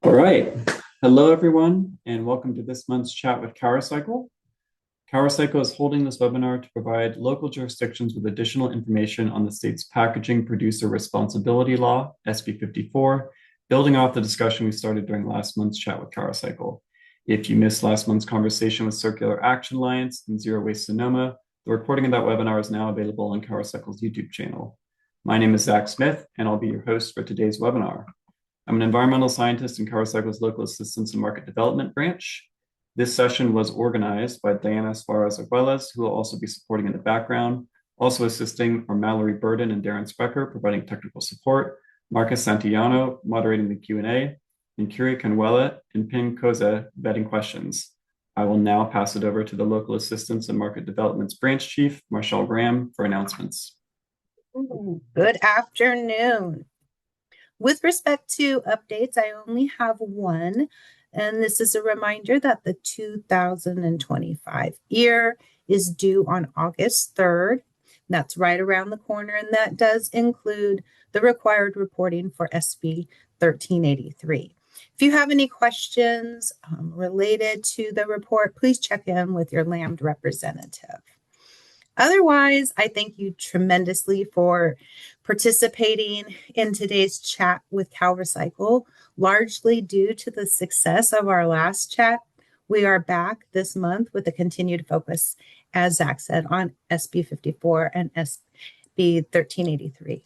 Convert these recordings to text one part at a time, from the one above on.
All right. Hello, everyone, and welcome to this month's chat with CalRecycle. CalRecycle is holding this webinar to provide local jurisdictions with additional information on the state's Packaging Producer Responsibility Law, SB 54, building off the discussion we started during last month's chat with CalRecycle. If you missed last month's conversation with Circular Action Alliance and Zero Waste Sonoma, the recording of that webinar is now available on CalRecycle's YouTube channel. My name is Zach Smith, and I'll be your host for today's webinar. I'm an environmental scientist in CalRecycle's Local Assistance and Market Development branch. This session was organized by Diana Suarez-Arguelles, who will also be supporting in the background. Also assisting are Mallory Burden and Darren Sprecher, providing technical support, Marcus Santillano moderating the Q&A, and Kiri Canuela and Ping Koza vetting questions. I will now pass it over to the Local Assistance and Market Development's branch chief, Marshall Graham, for announcements. Good afternoon. With respect to updates, I only have one, and this is a reminder that the 2025 year is due on August 3rd. That's right around the corner, and that does include the required reporting for SB 1383. If you have any questions related to the report, please check in with your LAMD representative. Otherwise, I thank you tremendously for participating in today's chat with CalRecycle. Largely due to the success of our last chat, we are back this month with a continued focus, as Zach said, on SB 54 and SB 1383.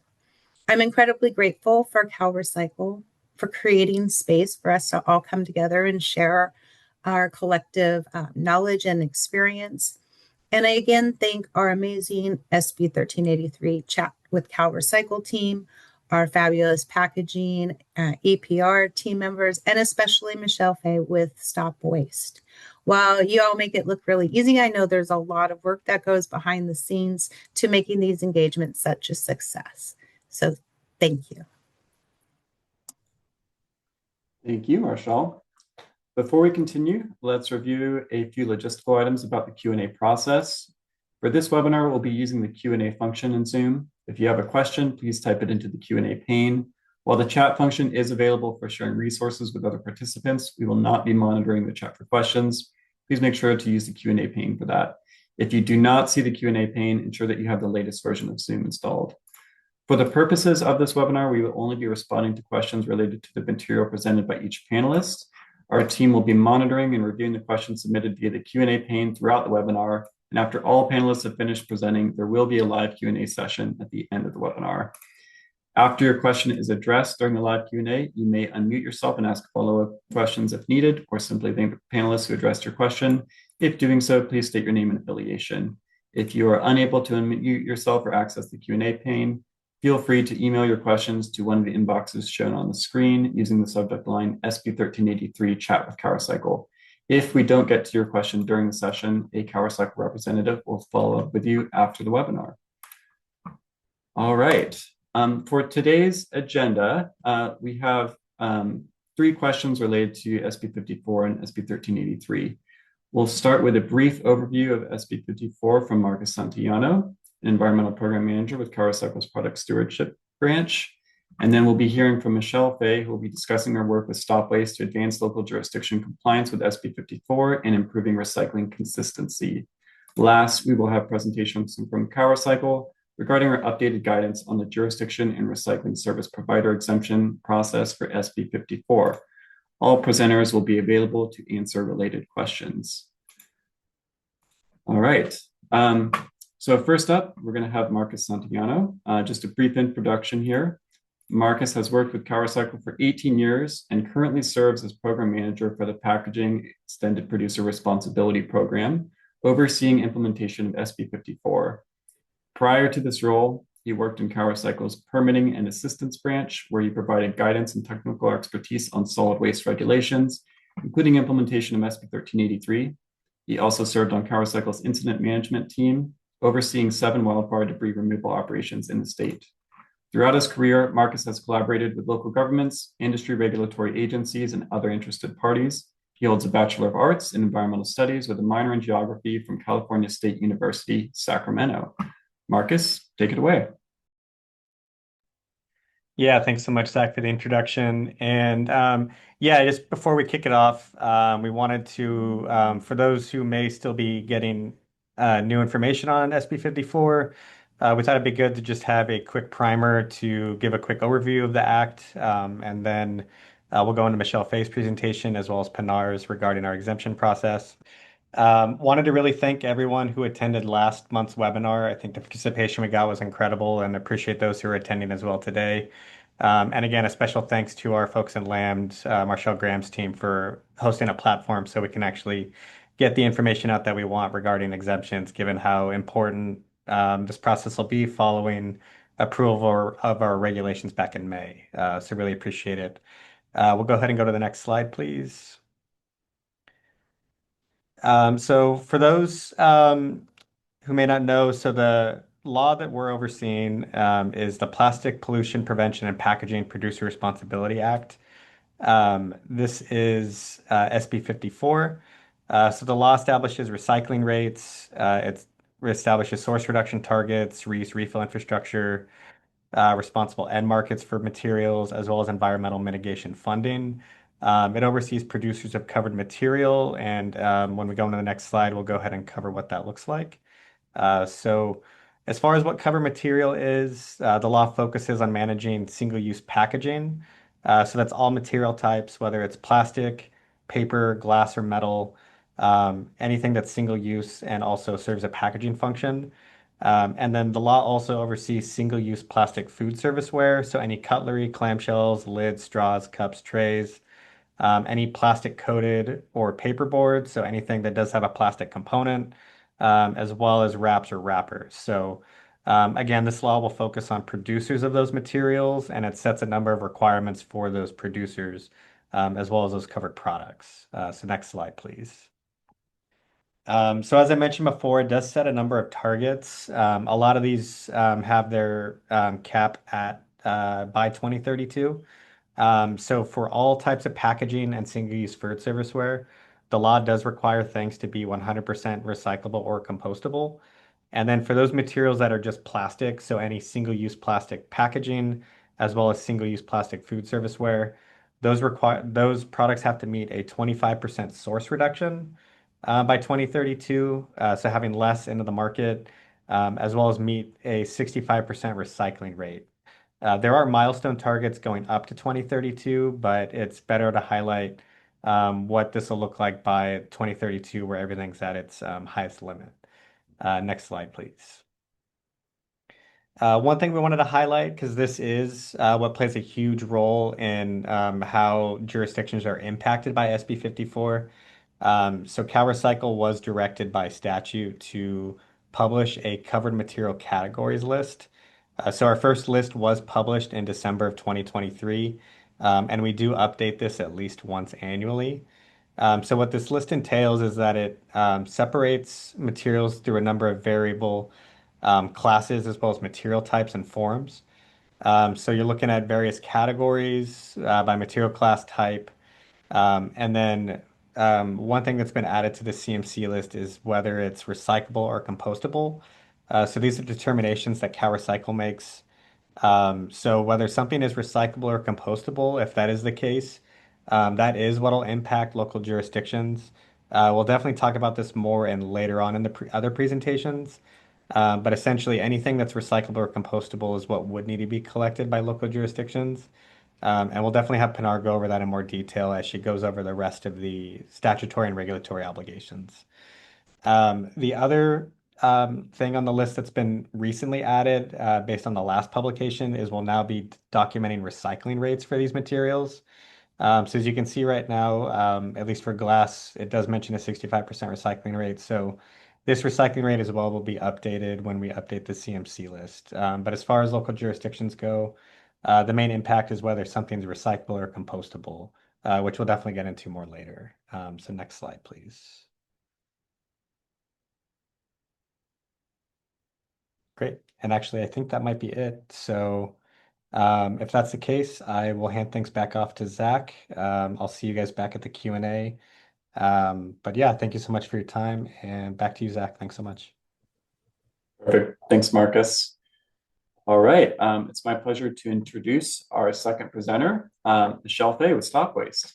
I'm incredibly grateful for CalRecycle for creating space for us to all come together and share our collective knowledge and experience. And I again thank our amazing SB 1383 chat with CalRecycle team, our fabulous packaging, EPR team members, and especially Michelle Fay with StopWaste. While you all make it look really easy, I know there's a lot of work that goes behind the scenes to making these engagements such a success. So thank you. Thank you, Marshall. Before we continue, let's review a few logistical items about the Q&A process. For this webinar, we'll be using the Q&A function in Zoom. If you have a question, please type it into the Q&A pane. While the chat function is available for sharing resources with other participants, we will not be monitoring the chat for questions. Please make sure to use the Q&A pane for that. If you do not see the Q&A pane, ensure that you have the latest version of Zoom installed. For the purposes of this webinar, we will only be responding to questions related to the material presented by each panelist. Our team will be monitoring and reviewing the questions submitted via the Q&A pane throughout the webinar. And after all panelists have finished presenting, there will be a live Q&A session at the end of the webinar. After your question is addressed during the live Q&A, you may unmute yourself and ask follow-up questions if needed, or simply thank the panelists who addressed your question. If doing so, please state your name and affiliation. If you are unable to unmute yourself or access the Q&A pane, feel free to email your questions to one of the inboxes shown on the screen using the subject line SB 1383 chat with CalRecycle. If we don't get to your question during the session, a CalRecycle representative will follow up with you after the webinar. All right. For today's agenda, we have 3 questions related to SB 54 and SB 1383. We'll start with a brief overview of SB 54 from Marcus Santillano, an environmental program manager with CalRecycle's product stewardship branch. And then we'll be hearing from Michelle Fay, who will be discussing her work with StopWaste to advance local jurisdiction compliance with SB 54 and improving recycling consistency. Last, we will have presentations from CalRecycle regarding our updated guidance on the jurisdiction and recycling service provider exemption process for SB 54. All presenters will be available to answer related questions. All right. So first up, we're going to have Marcus Santillano. Just a brief introduction here. Marcus has worked with CalRecycle for 18 years and currently serves as program manager for the Packaging Extended Producer Responsibility Program, overseeing implementation of SB 54. Prior to this role, he worked in CalRecycle's Permitting and Assistance branch, where he provided guidance and technical expertise on solid waste regulations, including implementation of SB 1383. He also served on CalRecycle's Incident Management team, overseeing 7 wildfire debris removal operations in the state. Throughout his career, Marcus has collaborated with local governments, industry regulatory agencies, and other interested parties. He holds a Bachelor of Arts in Environmental Studies with a minor in Geography from California State University, Sacramento. Marcus, take it away. Yeah, thanks so much, Zach, for the introduction. And yeah, just before we kick it off, we wanted to, for those who may still be getting new information on SB 54, we thought it'd be good to just have a quick primer to give a quick overview of the act. And then we'll go into Michelle Fay's presentation as well as Pinar's regarding our exemption process. Wanted to really thank everyone who attended last month's webinar. I think the participation we got was incredible and appreciate those who are attending as well today. And again, a special thanks to our folks in Lambd, Marshall Graham's team for hosting a platform so we can actually get the information out that we want regarding exemptions, given how important this process will be following approval of our regulations back in May. So really appreciate it. We'll go ahead and go to the next slide, please. So for those who may not know, so the law that we're overseeing is the Plastic Pollution Prevention and Packaging Producer Responsibility Act. This is SB 54. So the law establishes recycling rates, it establishes source reduction targets, reuse refill infrastructure, responsible end markets for materials, as well as environmental mitigation funding. It oversees producers of covered material, and when we go into the next slide, we'll go ahead and cover what that looks like. So as far as what cover material is, the law focuses on managing single-use packaging. So that's all material types, whether it's plastic, paper, glass, or metal, anything that's single-use and also serves a packaging function. And then the law also oversees single-use plastic food serviceware, so any cutlery, clamshells, lids, straws, cups, trays, any plastic coated or paper board, so anything that does have a plastic component, as well as wraps or wrappers. So again, this law will focus on producers of those materials, and it sets a number of requirements for those producers, as well as those covered products. So next slide, please. So as I mentioned before, it does set a number of targets. A lot of these have their cap at by 2032. So for all types of packaging and single-use food serviceware, the law does require things to be 100% recyclable or compostable. And then for those materials that are just plastic, so any single-use plastic packaging, as well as single-use plastic food serviceware, those products have to meet a 25% source reduction by 2032, so having less into the market, as well as meet a 65% recycling rate. There are milestone targets going up to 2032, but it's better to highlight what this will look like by 2032, where everything's at its highest limit. Next slide, please. One thing we wanted to highlight, because this is what plays a huge role in how jurisdictions are impacted by SB 54. So CalRecycle was directed by statute to publish a covered material categories list. So our first list was published in December of 2023, and we do update this at least once annually. So what this list entails is that it separates materials through a number of variable classes as well as material types and forms. So you're looking at various categories by material class type. And then one thing that's been added to the CMC list is whether it's recyclable or compostable. So these are determinations that CalRecycle makes. So whether something is recyclable or compostable, if that is the case, that is what will impact local jurisdictions. We'll definitely talk about this more and later on in the other presentations. But essentially, anything that's recyclable or compostable is what would need to be collected by local jurisdictions. And we'll definitely have Pinar go over that in more detail as she goes over the rest of the statutory and regulatory obligations. The other thing on the list that's been recently added based on the last publication is we'll now be documenting recycling rates for these materials. So as you can see right now, at least for glass, it does mention a 65% recycling rate. So this recycling rate as well will be updated when we update the CMC list. But as far as local jurisdictions go, the main impact is whether something's recyclable or compostable, which we'll definitely get into more later. So next slide, please. Great. And actually, I think that might be it. So if that's the case, I will hand things back off to Zach. I'll see you guys back at the Q&A. But yeah, thank you so much for your time. And back to you, Zach. Thanks so much. Perfect. Thanks, Marcus. All right, it's my pleasure to introduce our second presenter, Michelle Fay with StopWaste.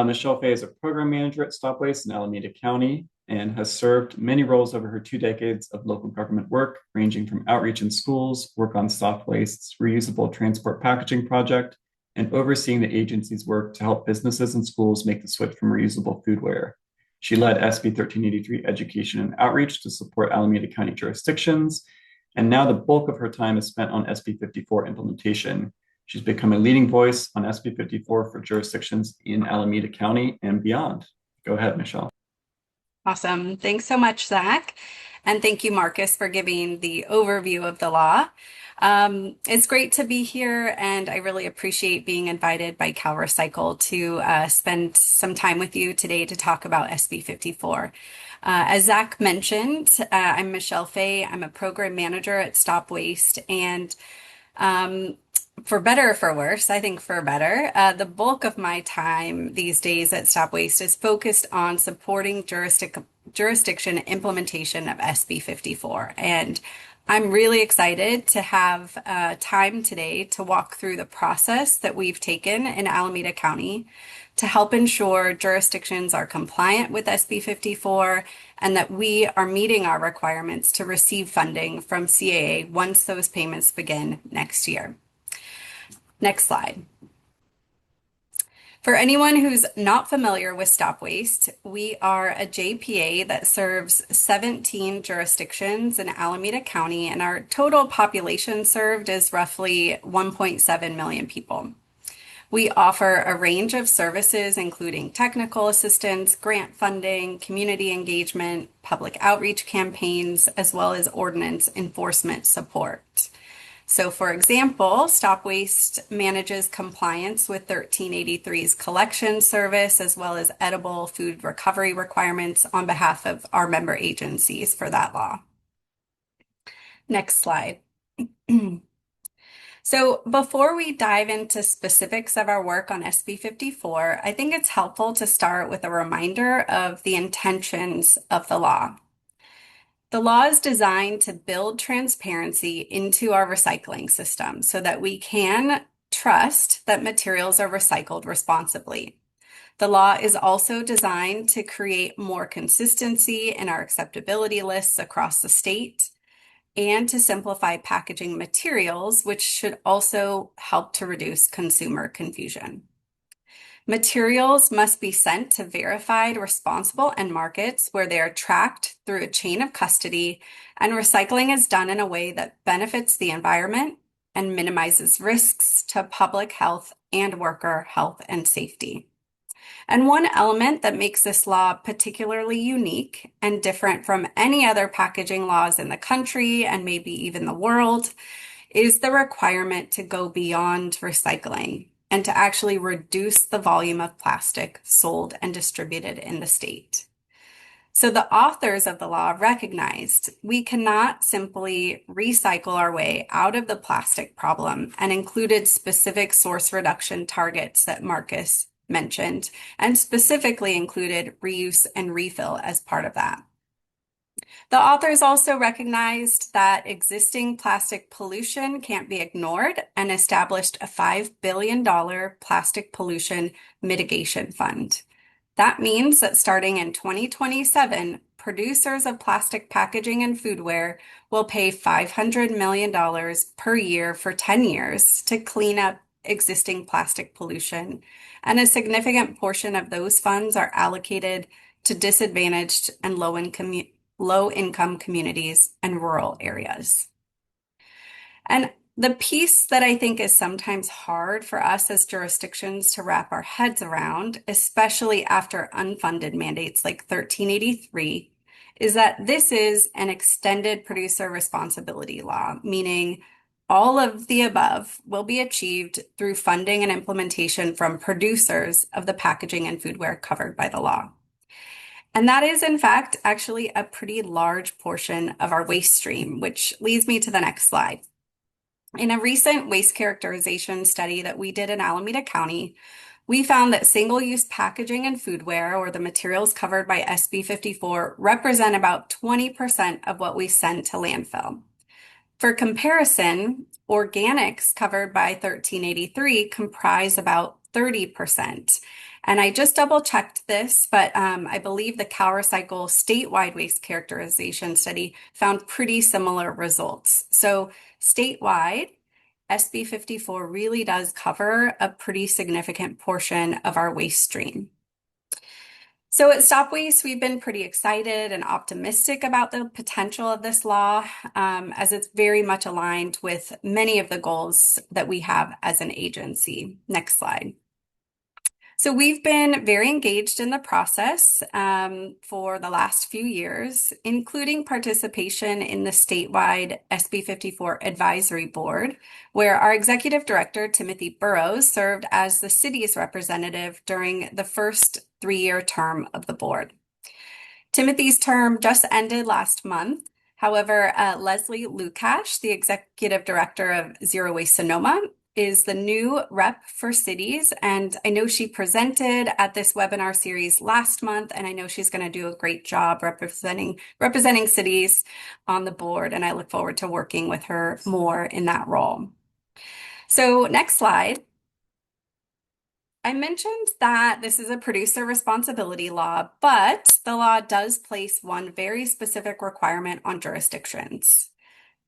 Michelle Fay is a program manager at StopWaste in Alameda County and has served many roles over her 2 decades of local government work, ranging from outreach in schools, work on StopWaste's reusable transport packaging project, and overseeing the agency's work to help businesses and schools make the switch from reusable foodware. She led SB 1383 education and outreach to support Alameda County jurisdictions, and now the bulk of her time is spent on SB 54 implementation. She's become a leading voice on SB 54 for jurisdictions in Alameda County and beyond. Go ahead, Michelle. Awesome. Thanks so much, Zach. And thank you, Marcus, for giving the overview of the law. It's great to be here, and I really appreciate being invited by CalRecycle to spend some time with you today to talk about SB 54. As Zach mentioned, I'm Michelle Fay. I'm a program manager at StopWaste, and for better or for worse, I think for better, the bulk of my time these days at StopWaste is focused on supporting jurisdiction implementation of SB 54. And I'm really excited to have time today to walk through the process that we've taken in Alameda County to help ensure jurisdictions are compliant with SB 54 and that we are meeting our requirements to receive funding from CAA once those payments begin next year. Next slide. For anyone who's not familiar with StopWaste, we are a JPA that serves 17 jurisdictions in Alameda County, and our total population served is roughly 1.7 million people. We offer a range of services, including technical assistance, grant funding, community engagement, public outreach campaigns, as well as ordinance enforcement support. So, for example, StopWaste manages compliance with 1383's collection service, as well as edible food recovery requirements on behalf of our member agencies for that law. Next slide. So before we dive into specifics of our work on SB 54, I think it's helpful to start with a reminder of the intentions of the law. The law is designed to build transparency into our recycling system so that we can trust that materials are recycled responsibly. The law is also designed to create more consistency in our acceptability lists across the state and to simplify packaging materials, which should also help to reduce consumer confusion. Materials must be sent to verified responsible end markets where they are tracked through a chain of custody, and recycling is done in a way that benefits the environment and minimizes risks to public health and worker health and safety. And one element that makes this law particularly unique and different from any other packaging laws in the country and maybe even the world is the requirement to go beyond recycling and to actually reduce the volume of plastic sold and distributed in the state. So the authors of the law recognized we cannot simply recycle our way out of the plastic problem and included specific source reduction targets that Marcus mentioned, and specifically included reuse and refill as part of that. The authors also recognized that existing plastic pollution can't be ignored and established a $5 billion plastic pollution mitigation fund. That means that starting in 2027, producers of plastic packaging and foodware will pay $500 million per year for 10 years to clean up existing plastic pollution, and a significant portion of those funds are allocated to disadvantaged and low-income communities and rural areas. And the piece that I think is sometimes hard for us as jurisdictions to wrap our heads around, especially after unfunded mandates like 1383, is that this is an extended producer responsibility law, meaning all of the above will be achieved through funding and implementation from producers of the packaging and foodware covered by the law. And that is, in fact, actually a pretty large portion of our waste stream, which leads me to the next slide. In a recent waste characterization study that we did in Alameda County, we found that single-use packaging and foodware, or the materials covered by SB 54, represent about 20% of what we send to landfill. For comparison, Organics covered by 1383 comprise about 30%. And I just double checked this, but I believe the CalRecycle statewide waste characterization study found pretty similar results. So statewide, SB 54 really does cover a pretty significant portion of our waste stream. So at StopWaste, we've been pretty excited and optimistic about the potential of this law, as it's very much aligned with many of the goals that we have as an agency. Next slide. So we've been very engaged in the process for the last few years, including participation in the statewide SB 54 Advisory Board, where our Executive Director, Timothy Burrows, served as the city's representative during the first 3-year term of the board. Timothy's term just ended last month. However, Leslie Lukash, the Executive Director of Zero Waste Sonoma, is the new rep for cities, and I know she presented at this webinar series last month, and I know she's going to do a great job representing cities on the board, and I look forward to working with her more in that role. So next slide. I mentioned that this is a producer responsibility law, but the law does place one very specific requirement on jurisdictions.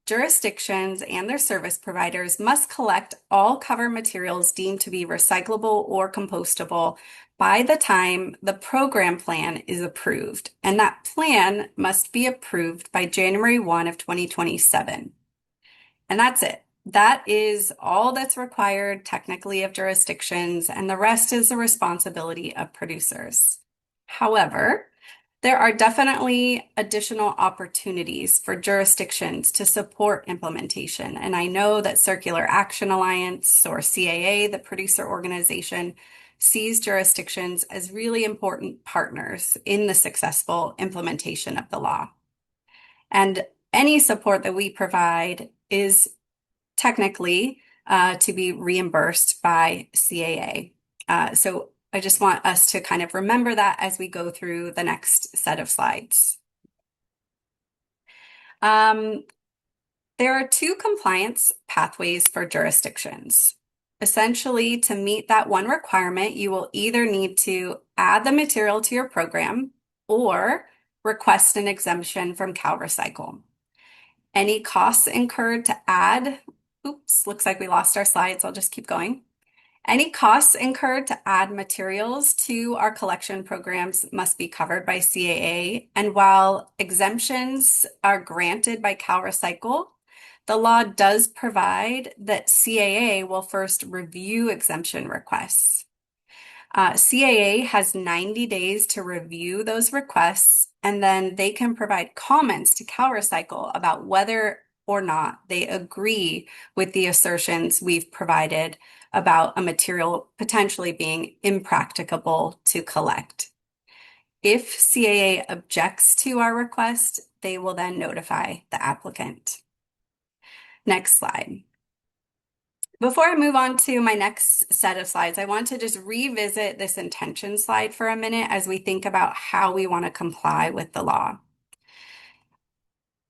Jurisdictions and their service providers must collect all cover materials deemed to be recyclable or compostable by the time the program plan is approved, and that plan must be approved by January 1 of 2027. And that's it. That is all that's required technically of jurisdictions, and the rest is the responsibility of producers. However, there are definitely additional opportunities for jurisdictions to support implementation. And I know that Circular Action Alliance, or CAA, the producer organization, sees jurisdictions as really important partners in the successful implementation of the law. And any support that we provide is technically to be reimbursed by CAA. So I just want us to kind of remember that as we go through the next set of slides. There are 2 compliance pathways for jurisdictions. Essentially, to meet that one requirement, you will either need to add the material to your program or request an exemption from CalRecycle. Any costs incurred to add, looks like we lost our slides, I'll just keep going. Any costs incurred to add materials to our collection programs must be covered by CAA. And while exemptions are granted by CalRecycle, the law does provide that CAA will first review exemption requests. CAA has 90 days to review those requests, and then they can provide comments to CalRecycle about whether or not they agree with the assertions we've provided about a material potentially being impracticable to collect. If CAA objects to our request, they will then notify the applicant. Next slide. Before I move on to my next set of slides, I want to just revisit this intention slide for a minute as we think about how we want to comply with the law.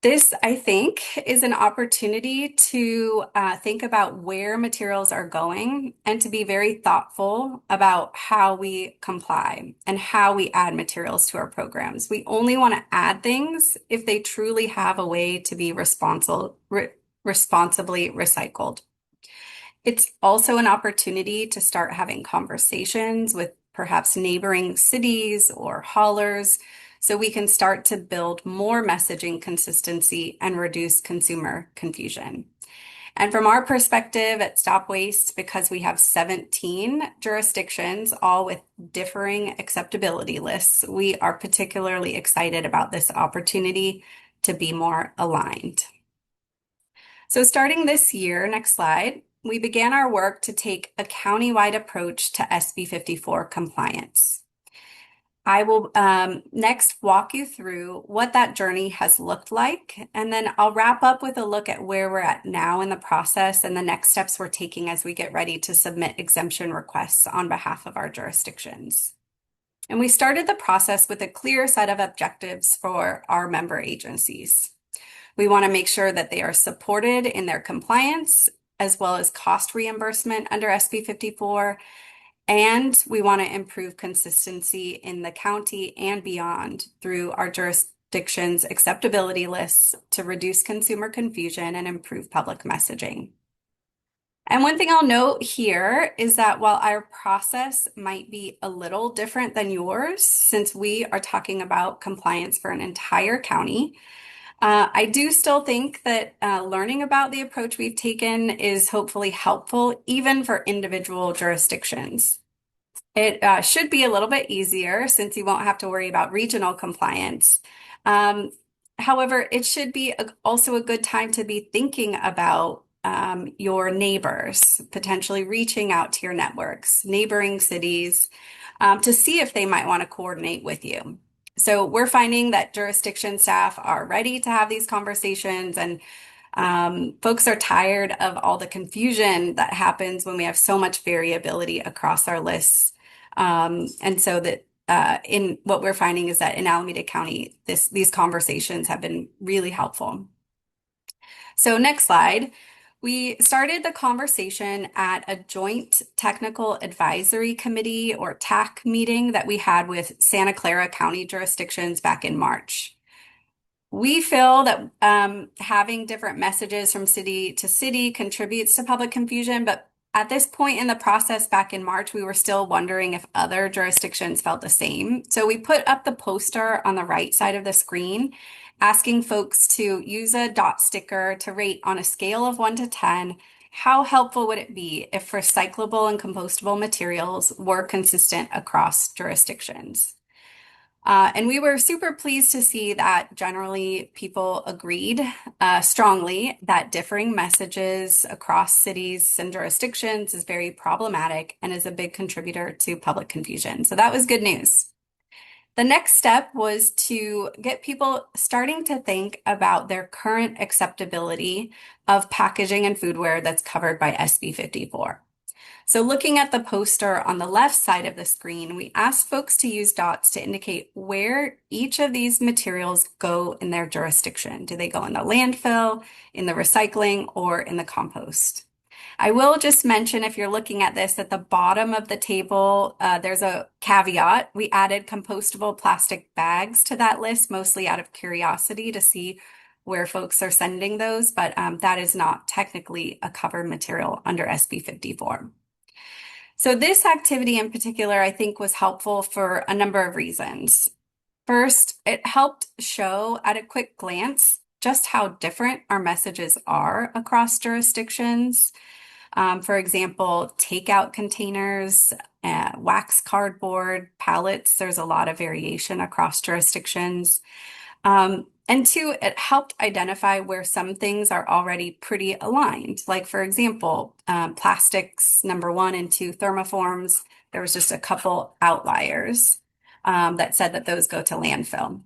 This, I think, is an opportunity to think about where materials are going and to be very thoughtful about how we comply and how we add materials to our programs. We only want to add things if they truly have a way to be responsibly recycled. It's also an opportunity to start having conversations with perhaps neighboring cities or haulers, so we can start to build more messaging consistency and reduce consumer confusion. And from our perspective at StopWaste, because we have 17 jurisdictions, all with differing acceptability lists, we are particularly excited about this opportunity to be more aligned. So starting this year, next slide, we began our work to take a countywide approach to SB 54 compliance. I will next walk you through what that journey has looked like, and then I'll wrap up with a look at where we're at now in the process and the next steps we're taking as we get ready to submit exemption requests on behalf of our jurisdictions. And we started the process with a clear set of objectives for our member agencies. We want to make sure that they are supported in their compliance as well as cost reimbursement under SB 54. And we want to improve consistency in the county and beyond through our jurisdiction's acceptability lists to reduce consumer confusion and improve public messaging. And one thing I'll note here is that while our process might be a little different than yours, since we are talking about compliance for an entire county, I do still think that learning about the approach we've taken is hopefully helpful, even for individual jurisdictions. It should be a little bit easier since you won't have to worry about regional compliance. However, it should be also a good time to be thinking about your neighbors, potentially reaching out to your networks, neighboring cities, to see if they might want to coordinate with you. So we're finding that jurisdiction staff are ready to have these conversations, and folks are tired of all the confusion that happens when we have so much variability across our lists. And so that in what we're finding is that in Alameda County, these conversations have been really helpful. So next slide. We started the conversation at a joint technical advisory committee or TAC meeting that we had with Santa Clara County jurisdictions back in March. We feel that having different messages from city to city contributes to public confusion, but at this point in the process back in March, we were still wondering if other jurisdictions felt the same. So we put up the poster on the right side of the screen, asking folks to use a dot sticker to rate on a scale of 1 to 10, how helpful would it be if recyclable and compostable materials were consistent across jurisdictions? And we were super pleased to see that generally people agreed strongly that differing messages across cities and jurisdictions is very problematic and is a big contributor to public confusion. So that was good news. The next step was to get people starting to think about their current acceptability of packaging and foodware that's covered by SB 54. So looking at the poster on the left side of the screen, we asked folks to use dots to indicate where each of these materials go in their jurisdiction. Do they go in the landfill, in the recycling, or in the compost? I will just mention, if you're looking at this, at the bottom of the table, there's a caveat. We added compostable plastic bags to that list, mostly out of curiosity to see where folks are sending those, but that is not technically a covered material under SB 54. So this activity in particular, I think, was helpful for a number of reasons. First, it helped show at a quick glance just how different our messages are across jurisdictions. For example, takeout containers, wax cardboard, pallets, there's a lot of variation across jurisdictions. And two, it helped identify where some things are already pretty aligned. Like, for example, plastics number 1 and 2 thermoforms, there was just a couple outliers that said that those go to landfill.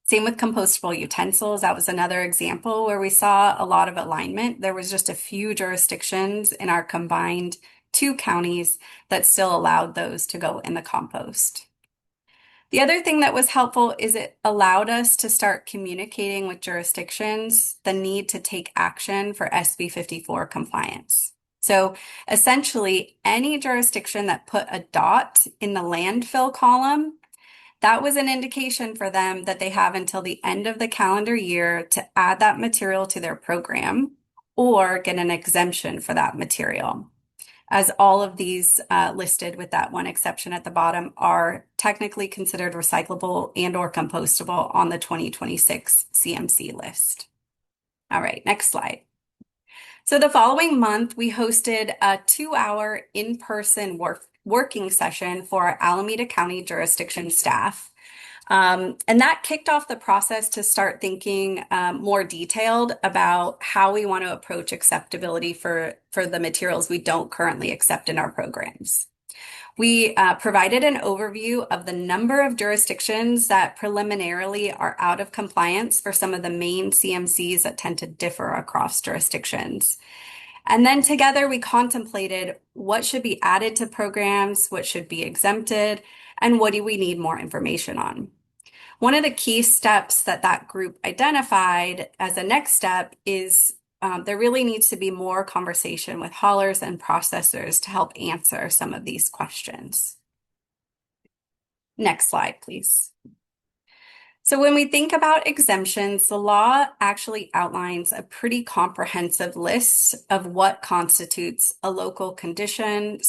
Same with compostable utensils. That was another example where we saw a lot of alignment. There was just a few jurisdictions in our combined 2 counties that still allowed those to go in the compost. The other thing that was helpful is it allowed us to start communicating with jurisdictions the need to take action for SB 54 compliance. So essentially, any jurisdiction that put a dot in the landfill column, that was an indication for them that they have until the end of the calendar year to add that material to their program or get an exemption for that material, as all of these listed with that one exception at the bottom are technically considered recyclable and or compostable on the 2026 CMC list. All right, next slide. So the following month, we hosted a 2-hour in-person working session for our Alameda County jurisdiction staff. And that kicked off the process to start thinking more detailed about how we want to approach acceptability for the materials we don't currently accept in our programs. We provided an overview of the number of jurisdictions that preliminarily are out of compliance for some of the main CMCs that tend to differ across jurisdictions. And then together we contemplated what should be added to programs, what should be exempted, and what do we need more information on. One of the key steps that that group identified as a next step is there really needs to be more conversation with haulers and processors to help answer some of these questions. Next slide, please. So when we think about exemptions, the law actually outlines a pretty comprehensive list of what constitutes a local condition,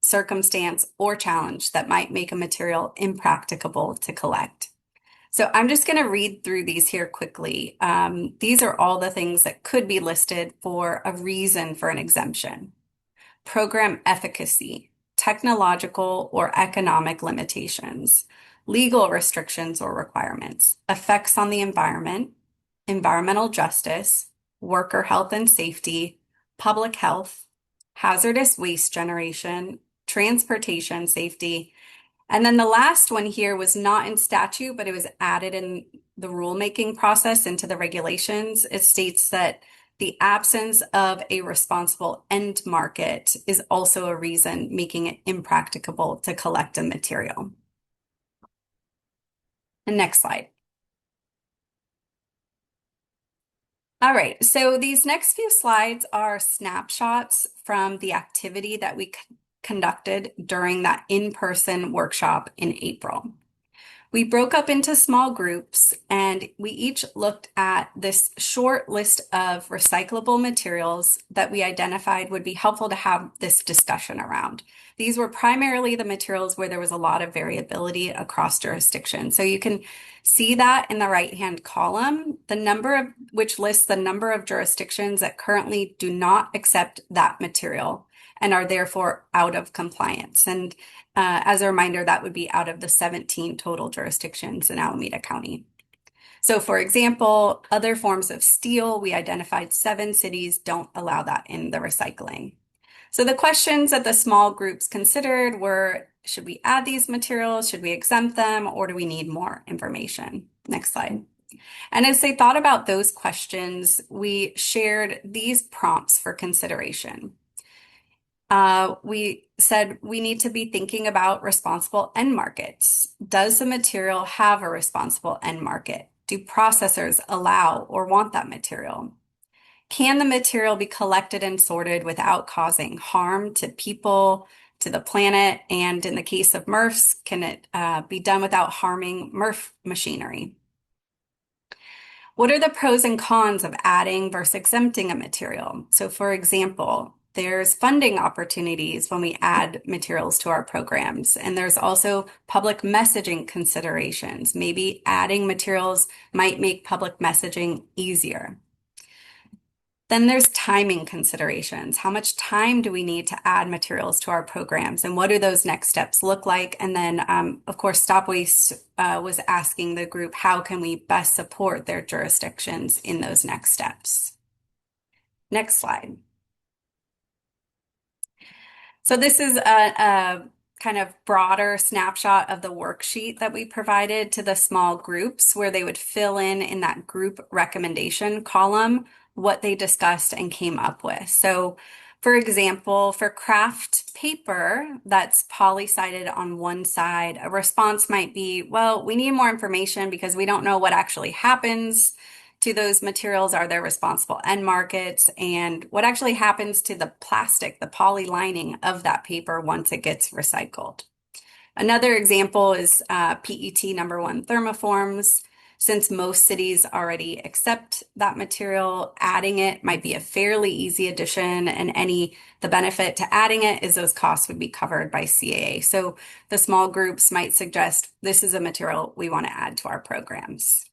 circumstance, or challenge that might make a material impracticable to collect. So I'm just going to read through these here quickly. These are all the things that could be listed for a reason for an exemption. Program efficacy, technological or economic limitations, legal restrictions or requirements, effects on the environment, environmental justice, worker health and safety, public health, hazardous waste generation, transportation safety. And then the last one here was not in statute, but it was added in the rulemaking process into the regulations. It states that the absence of a responsible end market is also a reason making it impracticable to collect a material. And next slide. All right, so these next few slides are snapshots from the activity that we conducted during that in-person workshop in April. We broke up into small groups and we each looked at this short list of recyclable materials that we identified would be helpful to have this discussion around. These were primarily the materials where there was a lot of variability across jurisdictions. So you can see that in the right-hand column, which lists the number of jurisdictions that currently do not accept that material and are therefore out of compliance. And as a reminder, that would be out of the 17 total jurisdictions in Alameda County. So for example, other forms of steel, we identified 7 cities don't allow that in the recycling. So the questions that the small groups considered were, should we add these materials? Should we exempt them? Or do we need more information? Next slide. And as they thought about those questions, we shared these prompts for consideration. We said we need to be thinking about responsible end markets. Does the material have a responsible end market? Do processors allow or want that material? Can the material be collected and sorted without causing harm to people, to the planet? And in the case of MRFs, can it be done without harming MRF machinery? What are the pros and cons of adding versus exempting a material? So for example, there's funding opportunities when we add materials to our programs, and there's also public messaging considerations. Maybe adding materials might make public messaging easier. Then there's timing considerations. How much time do we need to add materials to our programs, and what do those next steps look like? And then, of course, StopWaste was asking the group, how can we best support their jurisdictions in those next steps? Next slide. So this is a kind of broader snapshot of the worksheet that we provided to the small groups where they would fill in that group recommendation column what they discussed and came up with. So for example, for craft paper that's poly-sided on one side, a response might be, well, we need more information because we don't know what actually happens to those materials. Are there responsible end markets? And what actually happens to the plastic, the poly lining of that paper once it gets recycled? Another example is PET #1 thermoforms. Since most cities already accept that material, adding it might be a fairly easy addition, and the benefit to adding it is those costs would be covered by CAA. So the small groups might suggest this is a material we want to add to our programs.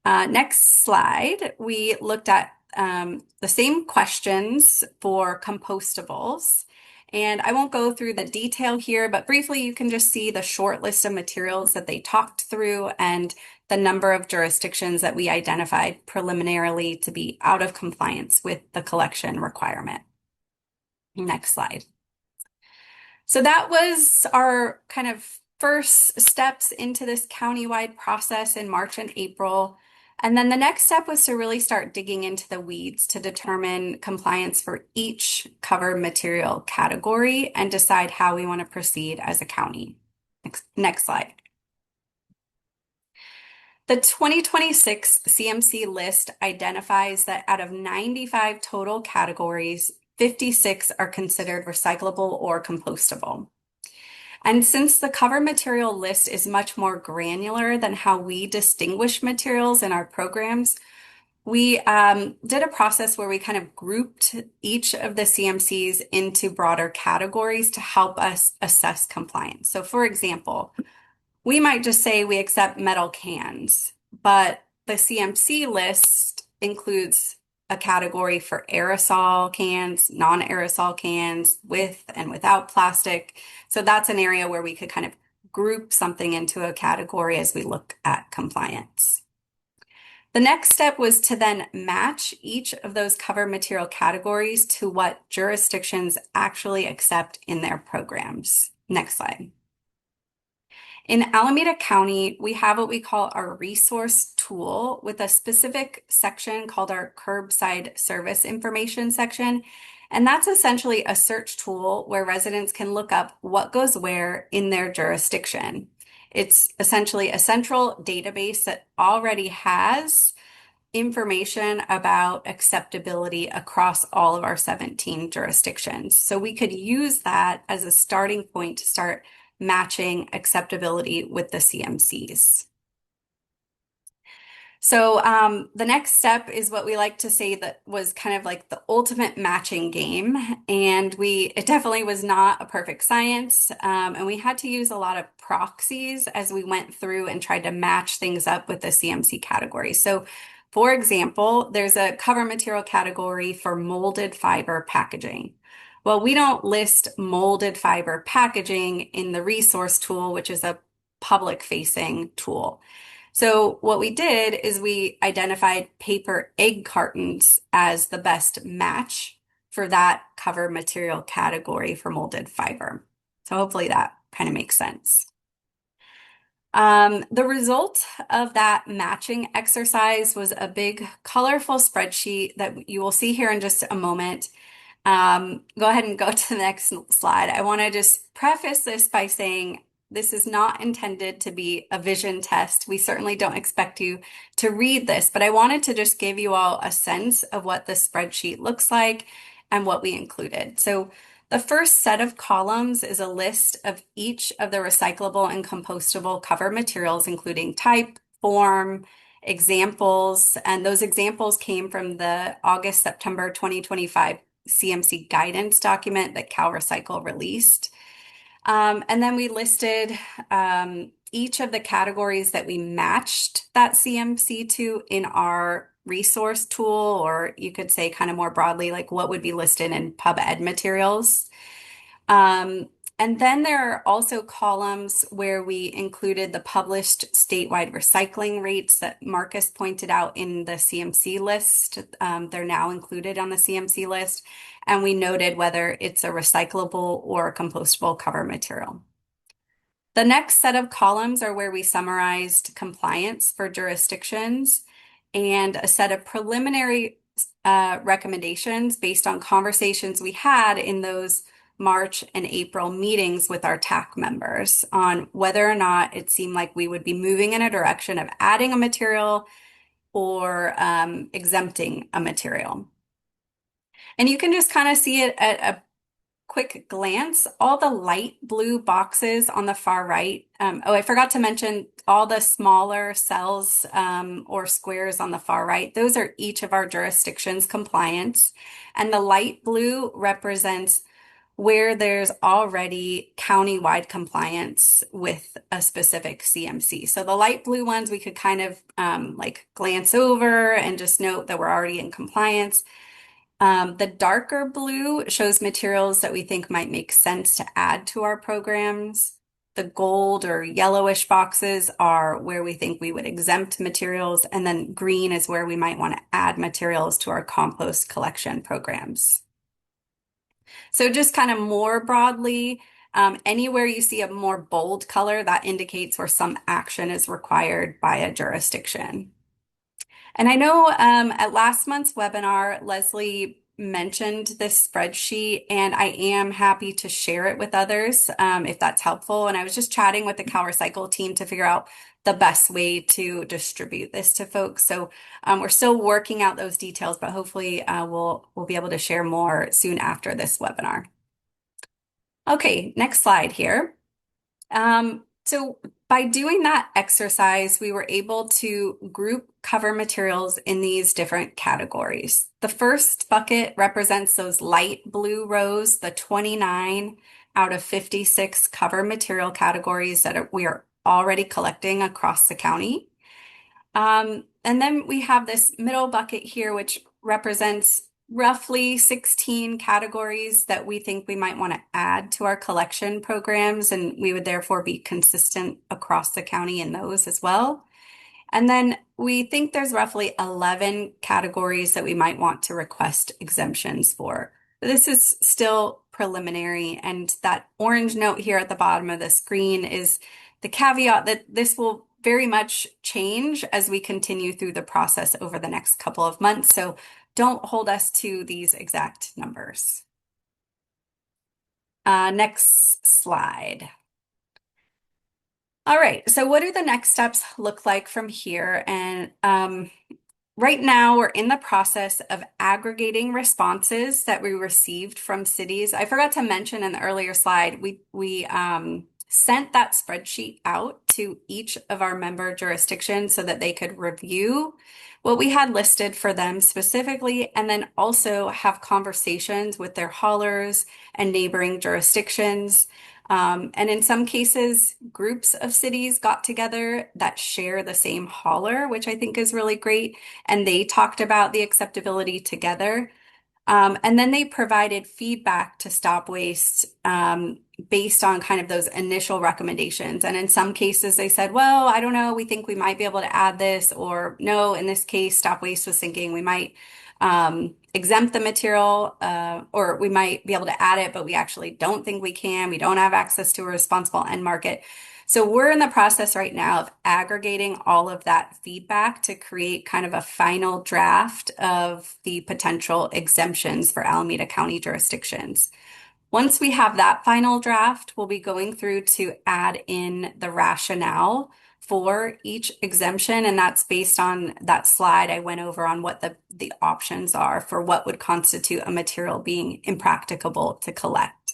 Next slide, we looked at the same questions for compostables. And I won't go through the detail here, but briefly you can just see the short list of materials that they talked through and the number of jurisdictions that we identified preliminarily to be out of compliance with the collection requirement. Next slide. So that was our kind of first steps into this countywide process in March and April. And then the next step was to really start digging into the weeds to determine compliance for each covered material category and decide how we want to proceed as a county. Next slide. The 2026 CMC list identifies that out of 95 total categories, 56 are considered recyclable or compostable. And since the cover material list is much more granular than how we distinguish materials in our programs, we did a process where we kind of grouped each of the CMCs into broader categories to help us assess compliance. So for example, we might just say we accept metal cans, but the CMC list includes a category for aerosol cans, non-aerosol cans, with and without plastic. So that's an area where we could kind of group something into a category as we look at compliance. The next step was to then match each of those cover material categories to what jurisdictions actually accept in their programs. Next slide. In Alameda County, we have what we call our resource tool with a specific section called our curbside service information section. And that's essentially a search tool where residents can look up what goes where in their jurisdiction. It's essentially a central database that already has information about acceptability across all of our 17 jurisdictions. So we could use that as a starting point to start matching acceptability with the CMCs. So the next step is what we like to say that was kind of like the ultimate matching game. And it definitely was not a perfect science. And we had to use a lot of proxies as we went through and tried to match things up with the CMC category. So for example, there's a cover material category for molded fiber packaging. Well, we don't list molded fiber packaging in the resource tool, which is a public-facing tool. So what we did is we identified paper egg cartons as the best match for that cover material category for molded fiber. So hopefully that kind of makes sense. The result of that matching exercise was a big, colorful spreadsheet that you will see here in just a moment. Go ahead and go to the next slide. I want to just preface this by saying this is not intended to be a vision test. We certainly don't expect you to read this, but I wanted to just give you all a sense of what the spreadsheet looks like and what we included. So the first set of columns is a list of each of the recyclable and compostable cover materials, including type, form, examples, and those examples came from the August-September 2025 CMC guidance document that CalRecycle released. And then we listed each of the categories that we matched that CMC to in our resource tool, or you could say kind of more broadly, like what would be listed in pub ed materials. And then there are also columns where we included the published statewide recycling rates that Marcus pointed out in the CMC list. They're now included on the CMC list. And we noted whether it's a recyclable or a compostable cover material. The next set of columns are where we summarized compliance for jurisdictions and a set of preliminary recommendations based on conversations we had in those March and April meetings with our TAC members on whether or not it seemed like we would be moving in a direction of adding a material or exempting a material. And you can just kind of see it at a quick glance, all the light blue boxes on the far right. I forgot to mention all the smaller cells or squares on the far right. Those are each of our jurisdictions' compliance. And the light blue represents where there's already countywide compliance with a specific CMC. So the light blue ones we could kind of like glance over and just note that we're already in compliance. The darker blue shows materials that we think might make sense to add to our programs. The gold or yellowish boxes are where we think we would exempt materials, and then green is where we might want to add materials to our compost collection programs. So just kind of more broadly, anywhere you see a more bold color, that indicates where some action is required by a jurisdiction. And I know at last month's webinar, Leslie mentioned this spreadsheet, and I am happy to share it with others if that's helpful. And I was just chatting with the CalRecycle team to figure out the best way to distribute this to folks. So we're still working out those details, but hopefully we'll be able to share more soon after this webinar. Okay, next slide here. So by doing that exercise, we were able to group cover materials in these different categories. The first bucket represents those light blue rows, the 29 out of 56 cover material categories that we are already collecting across the county. And then we have this middle bucket here, which represents roughly 16 categories that we think we might want to add to our collection programs, and we would therefore be consistent across the county in those as well. And then we think there's roughly 11 categories that we might want to request exemptions for. This is still preliminary, and that orange note here at the bottom of the screen is the caveat that this will very much change as we continue through the process over the next couple of months. So don't hold us to these exact numbers. Next slide. All right, so what do the next steps look like from here? And right now we're in the process of aggregating responses that we received from cities. I forgot to mention in the earlier slide, we sent that spreadsheet out to each of our member jurisdictions so that they could review what we had listed for them specifically, and then also have conversations with their haulers and neighboring jurisdictions. And in some cases, groups of cities got together that share the same hauler, which I think is really great. And they talked about the acceptability together. And then they provided feedback to StopWaste based on kind of those initial recommendations. And in some cases, they said, well, I don't know, we think we might be able to add this, or no, in this case, StopWaste was thinking we might exempt the material, or we might be able to add it, but we actually don't think we can. We don't have access to a responsible end market. So we're in the process right now of aggregating all of that feedback to create kind of a final draft of the potential exemptions for Alameda County jurisdictions. Once we have that final draft, we'll be going through to add in the rationale for each exemption, and that's based on that slide I went over on what the options are for what would constitute a material being impracticable to collect.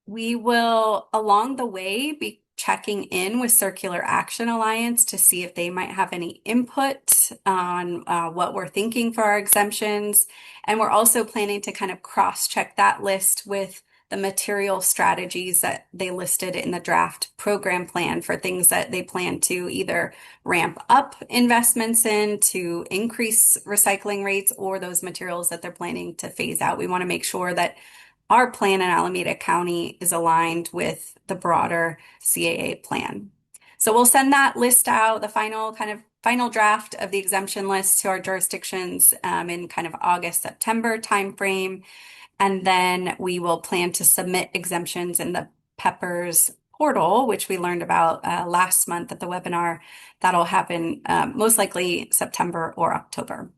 We will, along the way, be checking in with Circular Action Alliance to see if they might have any input on what we're thinking for our exemptions. And we're also planning to kind of cross-check that list with the material strategies that they listed in the draft program plan for things that they plan to either ramp up investments in to increase recycling rates, or those materials that they're planning to phase out. We want to make sure that our plan in Alameda County is aligned with the broader CAA plan. So we'll send that list out, the final draft of the exemption list, to our jurisdictions in kind of August, September timeframe. And then we will plan to submit exemptions in the Peppers portal, which we learned about last month at the webinar. That'll happen most likely September or October.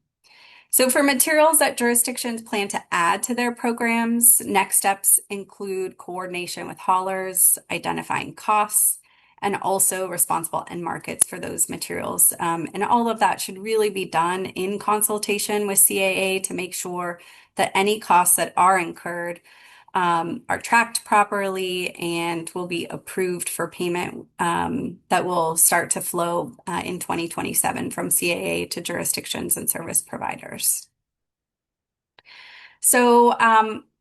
So for materials that jurisdictions plan to add to their programs, next steps include coordination with haulers, identifying costs, and also responsible end markets for those materials. And all of that should really be done in consultation with CAA to make sure that any costs that are incurred are tracked properly and will be approved for payment that will start to flow in 2027 from CAA to jurisdictions and service providers. So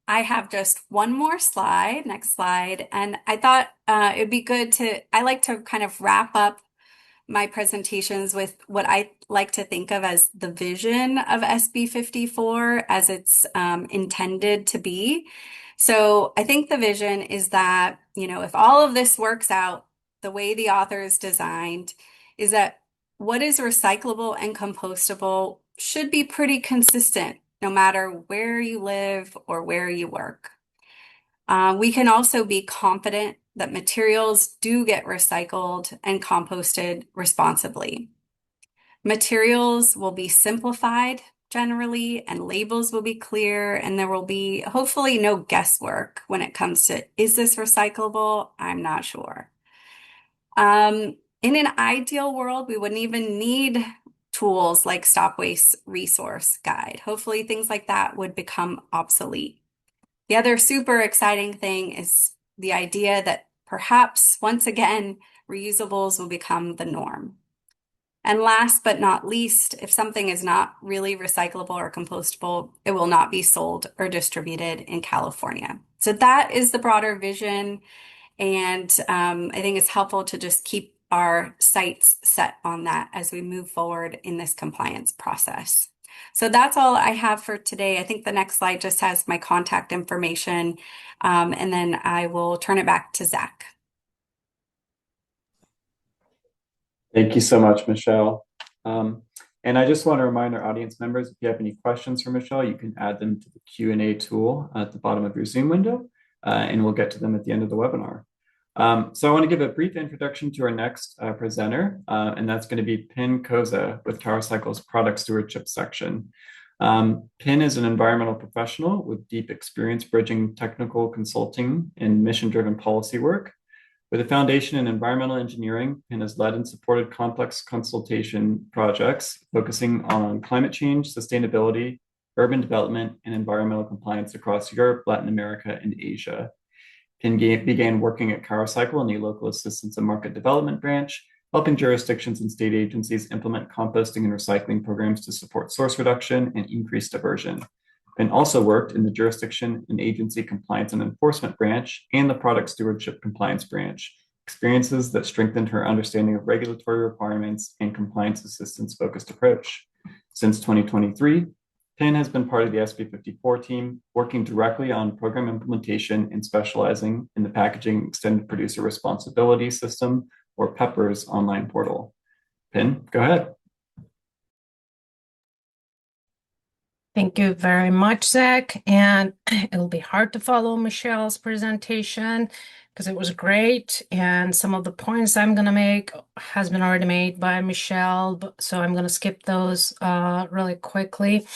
I have just one more slide, next slide, and I thought it'd be good I like to kind of wrap up my presentations with what I like to think of as the vision of SB 54 as it's intended to be. So I think the vision is that, if all of this works out the way the authors designed, is that what is recyclable and compostable should be pretty consistent no matter where you live or where you work. We can also be confident that materials do get recycled and composted responsibly. Materials will be simplified generally, and labels will be clear, and there will be hopefully no guesswork when it comes to, is this recyclable? I'm not sure. In an ideal world, we wouldn't even need tools like StopWaste resource guide. Hopefully things like that would become obsolete. The other super exciting thing is the idea that perhaps once again, reusables will become the norm. And last but not least, if something is not really recyclable or compostable, it will not be sold or distributed in California. So that is the broader vision. And I think it's helpful to just keep our sights set on that as we move forward in this compliance process. So that's all I have for today. I think the next slide just has my contact information, and then I will turn it back to Zach. Thank you so much, Michelle. And I just want to remind our audience members, if you have any questions for Michelle, you can add them to the Q&A tool at the bottom of your Zoom window, and we'll get to them at the end of the webinar. So I want to give a brief introduction to our next presenter, and that's going to be Pin Koza with CalRecycle's Product Stewardship section. Pin is an environmental professional with deep experience bridging technical consulting and mission-driven policy work. With a foundation in environmental engineering, Pin has led and supported complex consultation projects focusing on climate change, sustainability, urban development, and environmental compliance across Europe, Latin America, and Asia. Pin began working at CalRecycle in the Local Assistance and Market Development branch, helping jurisdictions and state agencies implement composting and recycling programs to support source reduction and increase diversion. Pin also worked in the Jurisdiction and Agency Compliance and Enforcement branch and the Product Stewardship Compliance branch, experiences that strengthened her understanding of regulatory requirements and compliance assistance-focused approach. Since 2023, Pin has been part of the SB54 team, working directly on program implementation and specializing in the Packaging Extended Producer Responsibility System, or PEPR's online portal. Pin, go ahead. Thank you very much, Zach. And it'll be hard to follow Michelle's presentation because it was great. And some of the points I'm going to make has been already made by Michelle, so I'm going to skip those really quickly.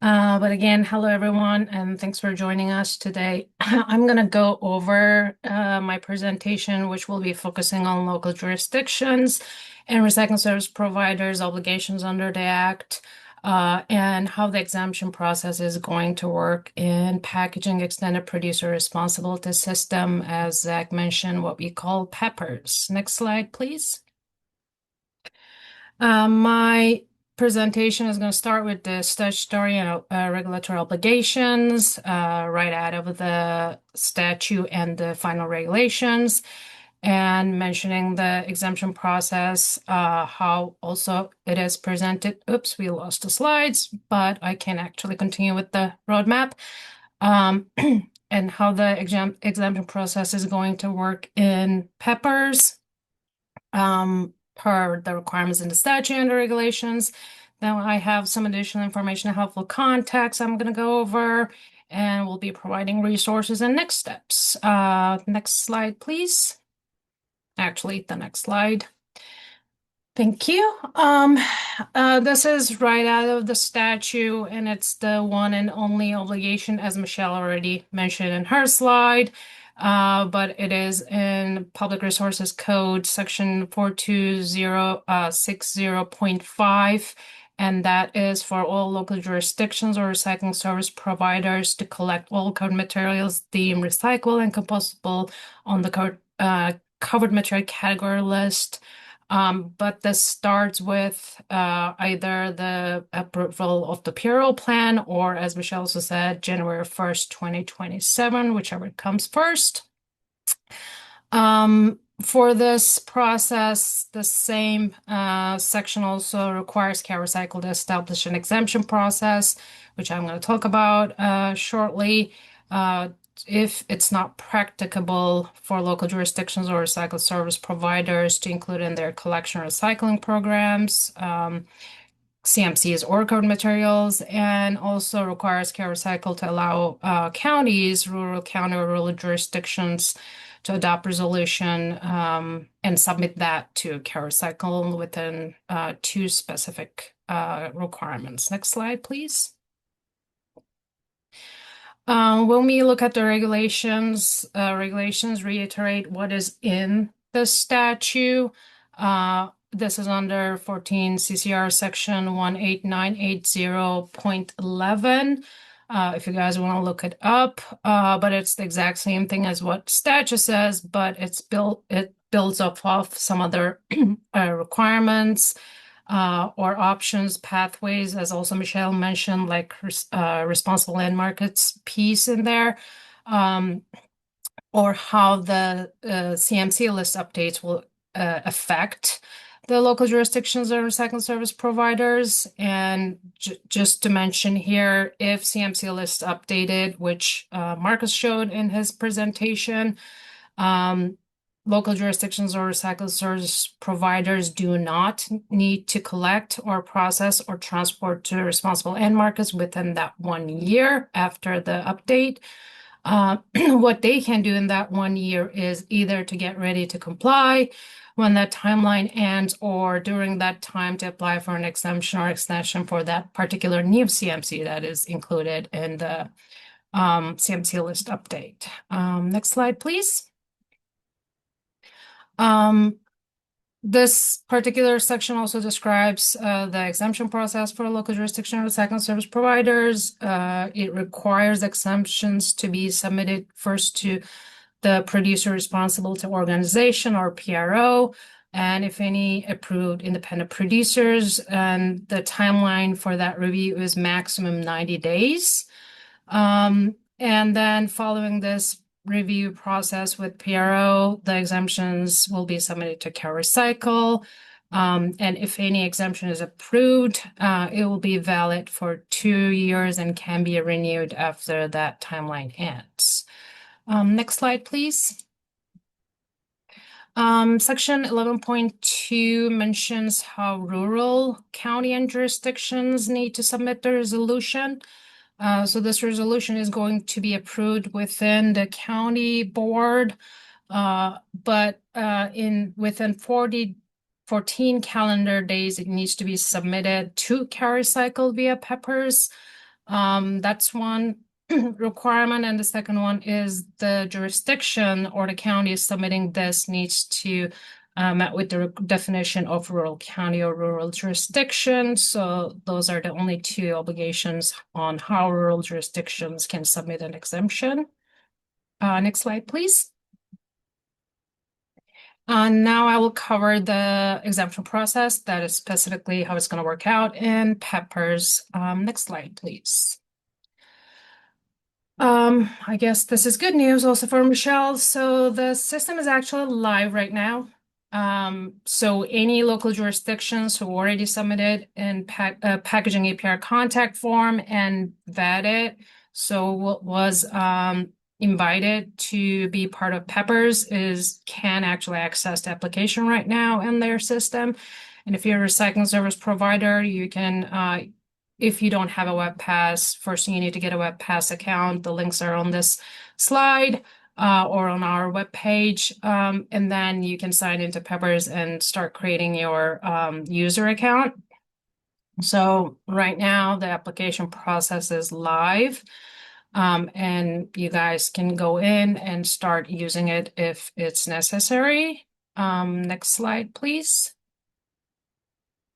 But again, hello everyone, and thanks for joining us today. I'm going to go over my presentation, which will be focusing on local jurisdictions and recycling service providers' obligations under the Act, and how the exemption process is going to work in Packaging Extended Producer Responsibility System, as Zach mentioned, what we call PEPRs. Next slide, please. My presentation is going to start with the statutory and regulatory obligations right out of the statute and the final regulations, and mentioning the exemption process, how also it is presented. Oops, we lost the slides, but I can actually continue with the roadmap, and how the exemption process is going to work in PEPRs per the requirements in the statute and the regulations. Then I have some additional information and helpful context I'm going to go over, and we'll be providing resources and next steps. Next slide, please. Actually, the next slide. Thank you. This is right out of the statute, and it's the one and only obligation, as Michelle already mentioned in her slide. But it is in Public Resources Code, section 42060.5, and that is for all local jurisdictions or recycling service providers to collect all covered materials deemed recyclable and compostable on the covered material category list. But this starts with either the approval of the PRO plan, or, as Michelle also said, January 1st, 2027, whichever comes first. For this process, the same section also requires CalRecycle to establish an exemption process, which I'm going to talk about shortly. If it's not practicable for local jurisdictions or recycle service providers to include in their collection recycling programs, CMCs or covered materials, and also requires CalRecycle to allow counties, rural county or rural jurisdictions to adopt resolution and submit that to CalRecycle within 2 specific requirements. Next slide, please. When we look at the regulations, regulations reiterate what is in the statute. This is under 14 CCR section 18980.11. If you guys want to look it up, but it's the exact same thing as what statute says, but it builds off some other requirements or options, pathways, as also Michelle mentioned, like responsible end markets piece in there, or how the CMC list updates will affect the local jurisdictions or recycling service providers. And just to mention here, if CMC list updated, which Marcus showed in his presentation, local jurisdictions or recycling service providers do not need to collect or process or transport to responsible end markets within that 1 year after the update. What they can do in that 1 year is either to get ready to comply when that timeline ends, or during that time to apply for an exemption or extension for that particular new CMC that is included in the CMC list update. Next slide, please. This particular section also describes the exemption process for local jurisdiction recycling service providers. It requires exemptions to be submitted first to the producer responsibility organization or PRO, and if any, approved independent producers. And the timeline for that review is maximum 90 days. And then following this review process with PRO, the exemptions will be submitted to CalRecycle. And if any exemption is approved, it will be valid for 2 years and can be renewed after that timeline ends. Next slide, please. Section 11.2 mentions how rural county and jurisdictions need to submit the resolution. So this resolution is going to be approved within the county board, but within 14 calendar days, it needs to be submitted to CalRecycle via Peppers. That's one requirement, and the second one is the jurisdiction or the county is submitting this needs to met with the definition of rural county or rural jurisdiction. So those are the only 2 obligations on how rural jurisdictions can submit an exemption. Next slide, please. Now I will cover the exemption process, that is specifically how it's going to work out in Peppers. Next slide, please. I guess this is good news also for Michelle. So the system is actually live right now. So any local jurisdictions who already submitted in packaging APR contact form and vetted, so what was invited to be part of Peppers can actually access the application right now in their system. And if you're a recycling service provider, you can if you don't have a web pass, first you need to get a web pass account. The links are on this slide or on our webpage. And then you can sign into Peppers and start creating your user account. So right now the application process is live. And you guys can go in and start using it if it's necessary. Next slide, please.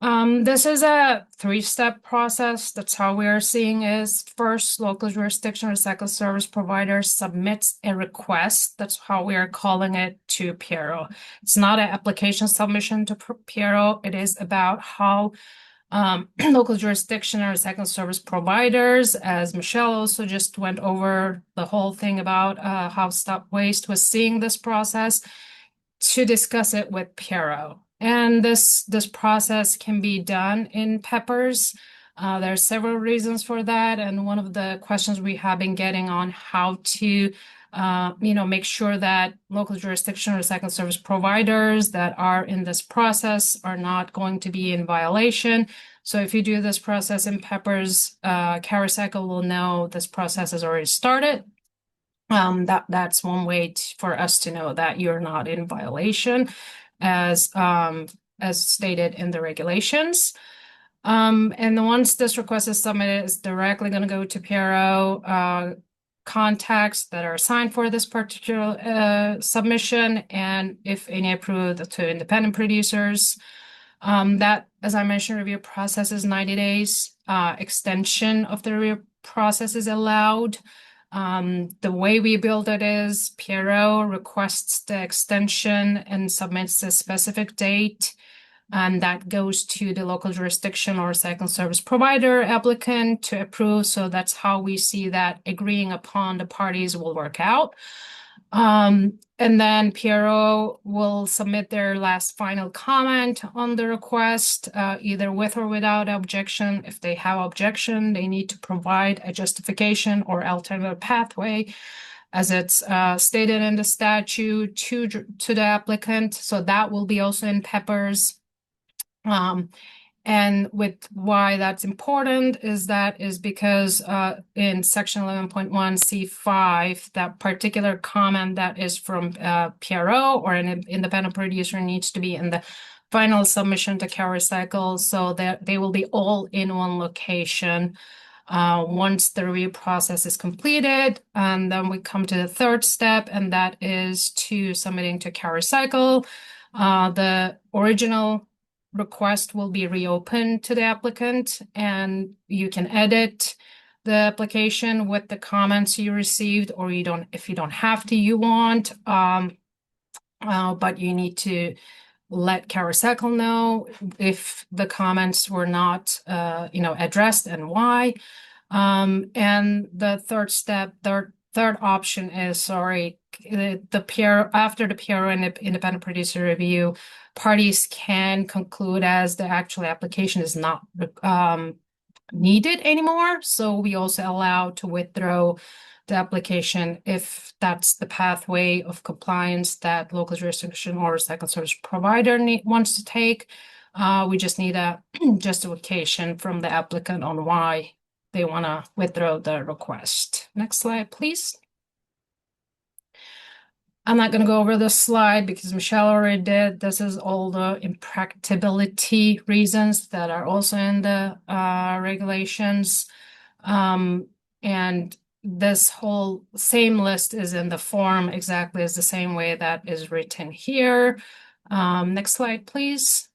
This is a 3-step process. That's how we are seeing is first, local jurisdiction recycle service provider submits a request. That's how we are calling it to PRO. It's not an application submission to PRO. It is about how local jurisdiction or recycling service providers, as Michelle also just went over the whole thing about how StopWaste was seeing this process, to discuss it with PRO. And this process can be done in Peppers. There are several reasons for that. And one of the questions we have been getting on how to make sure that local jurisdiction recycling service providers that are in this process are not going to be in violation. So if you do this process in Peppers, CalRecycle will know this process has already started. That's one way for us to know that you're not in violation, as stated in the regulations. And then once this request is submitted, it's directly going to go to PRO contacts that are assigned for this particular submission, and if any, approved to independent producers. That, as I mentioned, review process is 90 days. Extension of the review process is allowed. The way we build it is PRO requests the extension and submits a specific date, and that goes to the local jurisdiction or second service provider applicant to approve. So that's how we see that agreeing upon the parties will work out. And then PRO will submit their last final comment on the request, either with or without objection. If they have objection, they need to provide a justification or alternative pathway, as it's stated in the statute, to the applicant. So that will be also in Peppers. And with why that's important is because in section 11.1 C5, that particular comment that is from PRO or an independent producer needs to be in the final submission to CalRecycle, so that they will be all in one location once the review process is completed. And then we come to the third step, and that is to submitting to CalRecycle. The original request will be reopened to the applicant, and you can edit the application with the comments you received, or you don't, if you don't have to, you want, but you need to let CalRecycle know if the comments were not, addressed and why. And the third option is, the PRO, after the PRO and the independent producer review, parties can conclude as the actual application is not needed anymore. So we also allow to withdraw the application if that's the pathway of compliance that local jurisdiction or second service provider wants to take. We just need a justification from the applicant on why they want to withdraw the request. Next slide, please. I'm not going to go over this slide because Michelle already did. This is all the impracticability reasons that are also in the regulations. And this whole same list is in the form exactly as the same way that is written here. Next slide, please.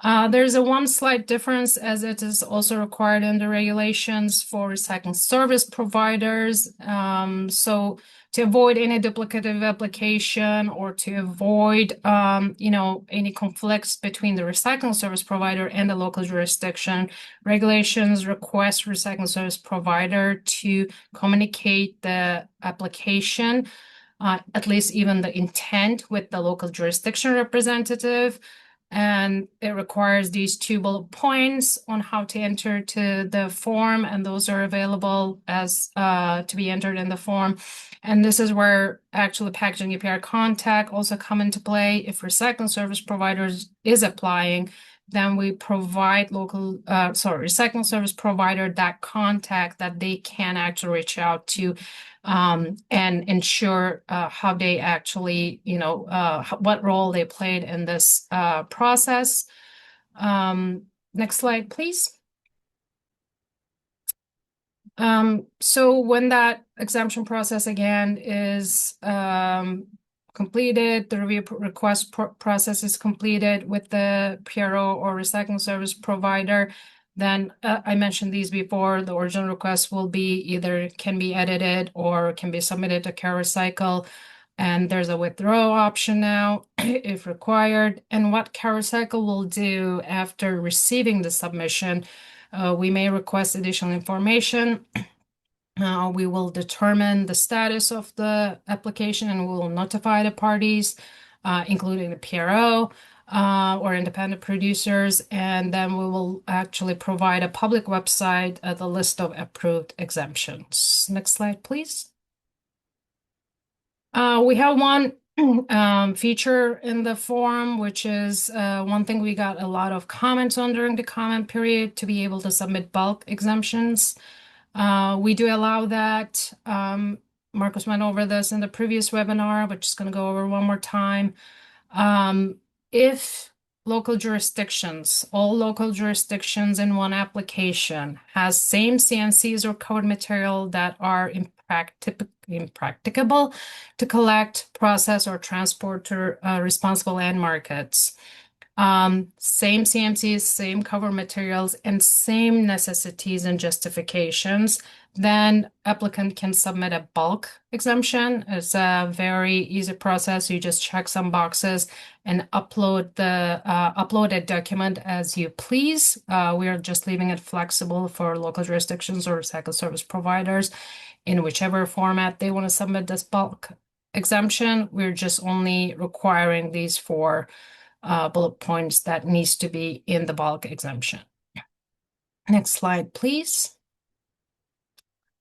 There's a one slight difference, as it is also required in the regulations for recycling service providers. So to avoid any duplicative application or to avoid, any conflicts between the recycling service provider and the local jurisdiction, regulations request recycling service provider to communicate the application, at least even the intent, with the local jurisdiction representative. And it requires these 2 bullet points on how to enter to the form, and those are available as to be entered in the form. And this is where actually packaging API contact also come into play. If recycling service providers is applying, then we provide recycling service provider that contact that they can actually reach out to and ensure how they actually, what role they played in this process. Next slide, please. So when that exemption process again is completed, the review request process is completed with the PRO or recycling service provider, then I mentioned these before, the original request will be either can be edited or can be submitted to CalRecycle, and there's a withdraw option now if required. And what CalRecycle will do after receiving the submission, we may request additional information. We will determine the status of the application and we will notify the parties, including the PRO or independent producers, and then we will actually provide a public website, the list of approved exemptions. Next slide, please. We have one feature in the forum, which is one thing we got a lot of comments on during the comment period, to be able to submit bulk exemptions. We do allow that. Marcus went over this in the previous webinar, but just going to go over one more time. If local jurisdictions, all local jurisdictions in one application has same CNCs or covered material that are impracticable to collect, process, or transport to responsible end markets. Same CMCs, same cover materials, and same necessities and justifications, then applicant can submit a bulk exemption. It's a very easy process. You just check some boxes and upload the uploaded document as you please. We are just leaving it flexible for local jurisdictions or recycle service providers in whichever format they want to submit this bulk exemption. We're just only requiring these four bullet points that needs to be in the bulk exemption. Next slide, please.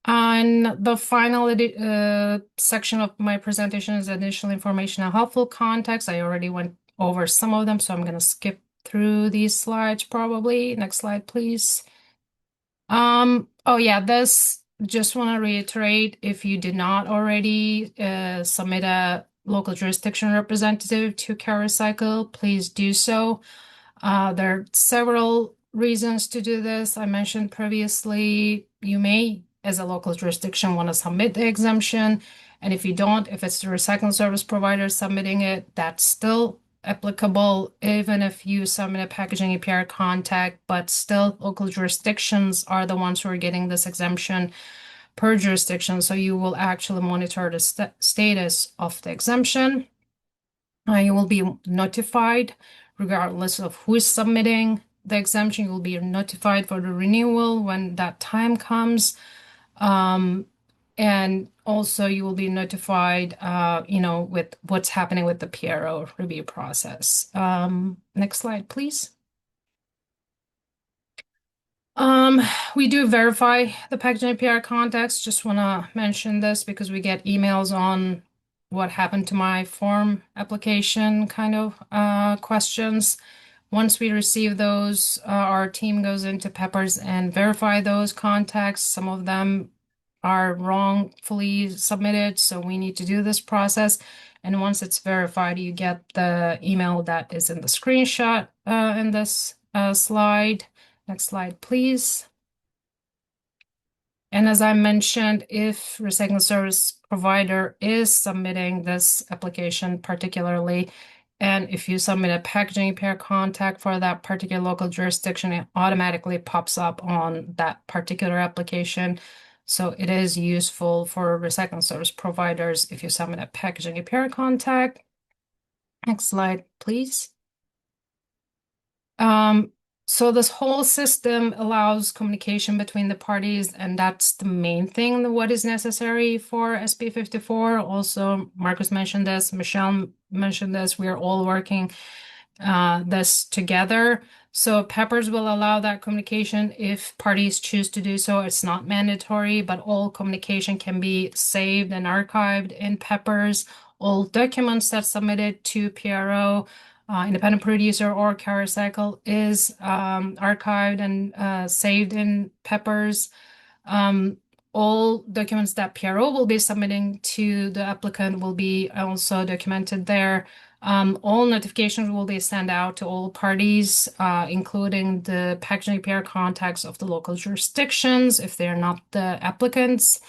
And the final section of my presentation is additional information and helpful context. I already went over some of them, so I'm going to skip through these slides probably. Next slide, please. Oh yeah, this just want to reiterate, if you did not already submit a local jurisdiction representative to CalRecycle, please do so. There are several reasons to do this. I mentioned previously, you may, as a local jurisdiction, want to submit the exemption. And if you don't, if it's the recycling service provider submitting it, that's still applicable, even if you submit a packaging APR contact, but still local jurisdictions are the ones who are getting this exemption per jurisdiction. So you will actually monitor the status of the exemption. You will be notified regardless of who is submitting the exemption. You will be notified for the renewal when that time comes. And also you will be notified, with what's happening with the PRO review process. Next slide, please. We do verify the packaging APR contacts. Just want to mention this because we get emails on what happened to my form application kind of questions. Once we receive those, our team goes into Peppers and verify those contacts. Some of them are wrongfully submitted, so we need to do this process. And once it's verified, you get the email that is in the screenshot in this slide. Next slide, please. And as I mentioned, if recycling service provider is submitting this application particularly, and if you submit a packaging APR contact for that particular local jurisdiction, it automatically pops up on that particular application. So it is useful for recycling service providers if you submit a packaging APR contact. Next slide, please. So this whole system allows communication between the parties, and that's the main thing, what is necessary for SB 54. Also, Marcus mentioned this, Michelle mentioned this, we are all working this together. So Peppers will allow that communication if parties choose to do so. It's not mandatory, but all communication can be saved and archived in Peppers. All documents that's submitted to PRO, independent producer or CalRecycle is archived and saved in Peppers. All documents that PRO will be submitting to the applicant will be also documented there. All notifications will be sent out to all parties, including the packaging APR contacts of the local jurisdictions if they're not the applicants.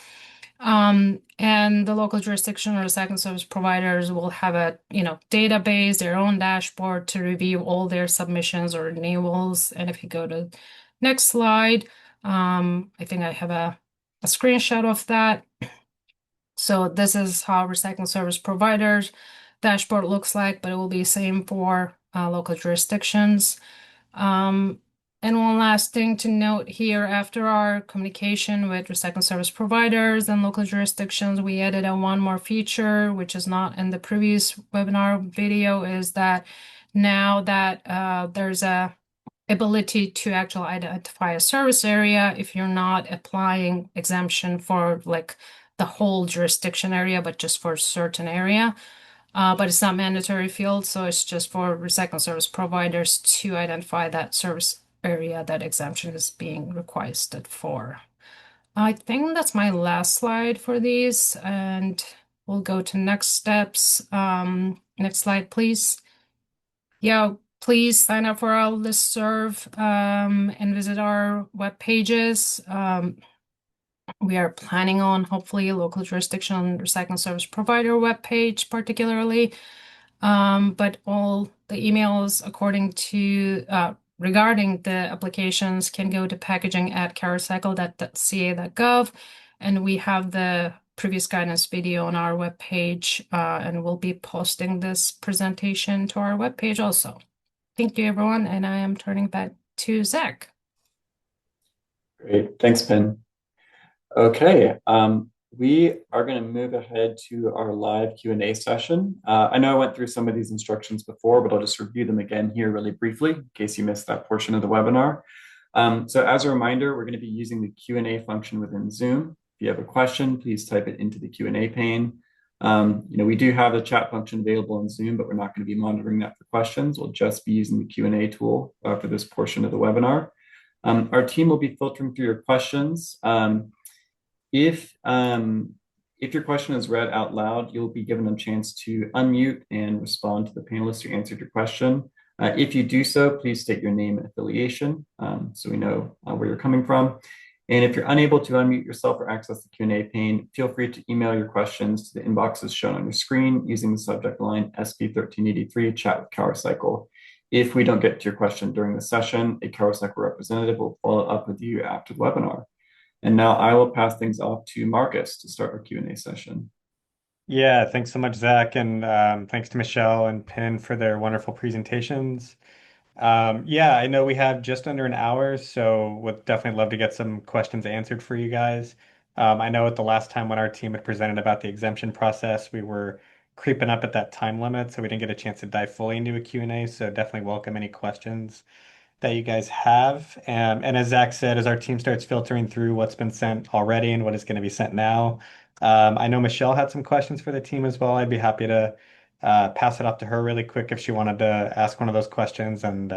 And the local jurisdiction or recycling service providers will have a database, their own dashboard to review all their submissions or renewals. And if you go to next slide, I think I have a screenshot of that. So this is how recycling service providers dashboard looks like, but it will be same for local jurisdictions. And one last thing to note here, after our communication with recycling service providers and local jurisdictions, we added one more feature, which is not in the previous webinar video, is that now that there's a ability to actually identify a service area if you're not applying exemption for like the whole jurisdiction area, but just for a certain area. But it's not mandatory field, so it's just for recycling service providers to identify that service area that exemption is being requested for. I think that's my last slide for these, and we'll go to next steps. Next slide, please. Yeah, please sign up for our listserv and visit our web pages. We are planning on hopefully a local jurisdiction recycling service provider webpage, particularly. But all the emails regarding the applications can go to packaging@calrecycle.ca.gov. And we have the previous guidance video on our webpage, and we'll be posting this presentation to our webpage also. Thank you, everyone, and I am turning back to Zach. Great, thanks, Pin. Okay, we are going to move ahead to our live Q&A session. I know I went through some of these instructions before, but I'll just review them again here really briefly in case you missed that portion of the webinar. So as a reminder, we're going to be using the Q&A function within Zoom. If you have a question, please type it into the Q&A pane. We do have the chat function available in Zoom, but we're not going to be monitoring that for questions. We'll just be using the Q&A tool for this portion of the webinar. Our team will be filtering through your questions. If your question is read out loud, you'll be given a chance to unmute and respond to the panelists who answered your question. If you do so, please state your name and affiliation so we know where you're coming from. And if you're unable to unmute yourself or access the Q&A pane, feel free to email your questions to the inboxes shown on your screen using the subject line SB1383 chat with CalRecycle. If we don't get to your question during the session, a CalRecycle representative will follow up with you after the webinar. And now I will pass things off to Marcus to start our Q&A session. Yeah, thanks so much, Zach, and thanks to Michelle and Pin for their wonderful presentations. Yeah, I know we have just under an hour, so would definitely love to get some questions answered for you guys. I know at the last time when our team had presented about the exemption process, we were creeping up at that time limit, so we didn't get a chance to dive fully into a Q&A, so definitely welcome any questions that you guys have. And as Zach said, as our team starts filtering through what's been sent already and what is going to be sent now, I know Michelle had some questions for the team as well. I'd be happy to pass it up to her really quick if she wanted to ask one of those questions, and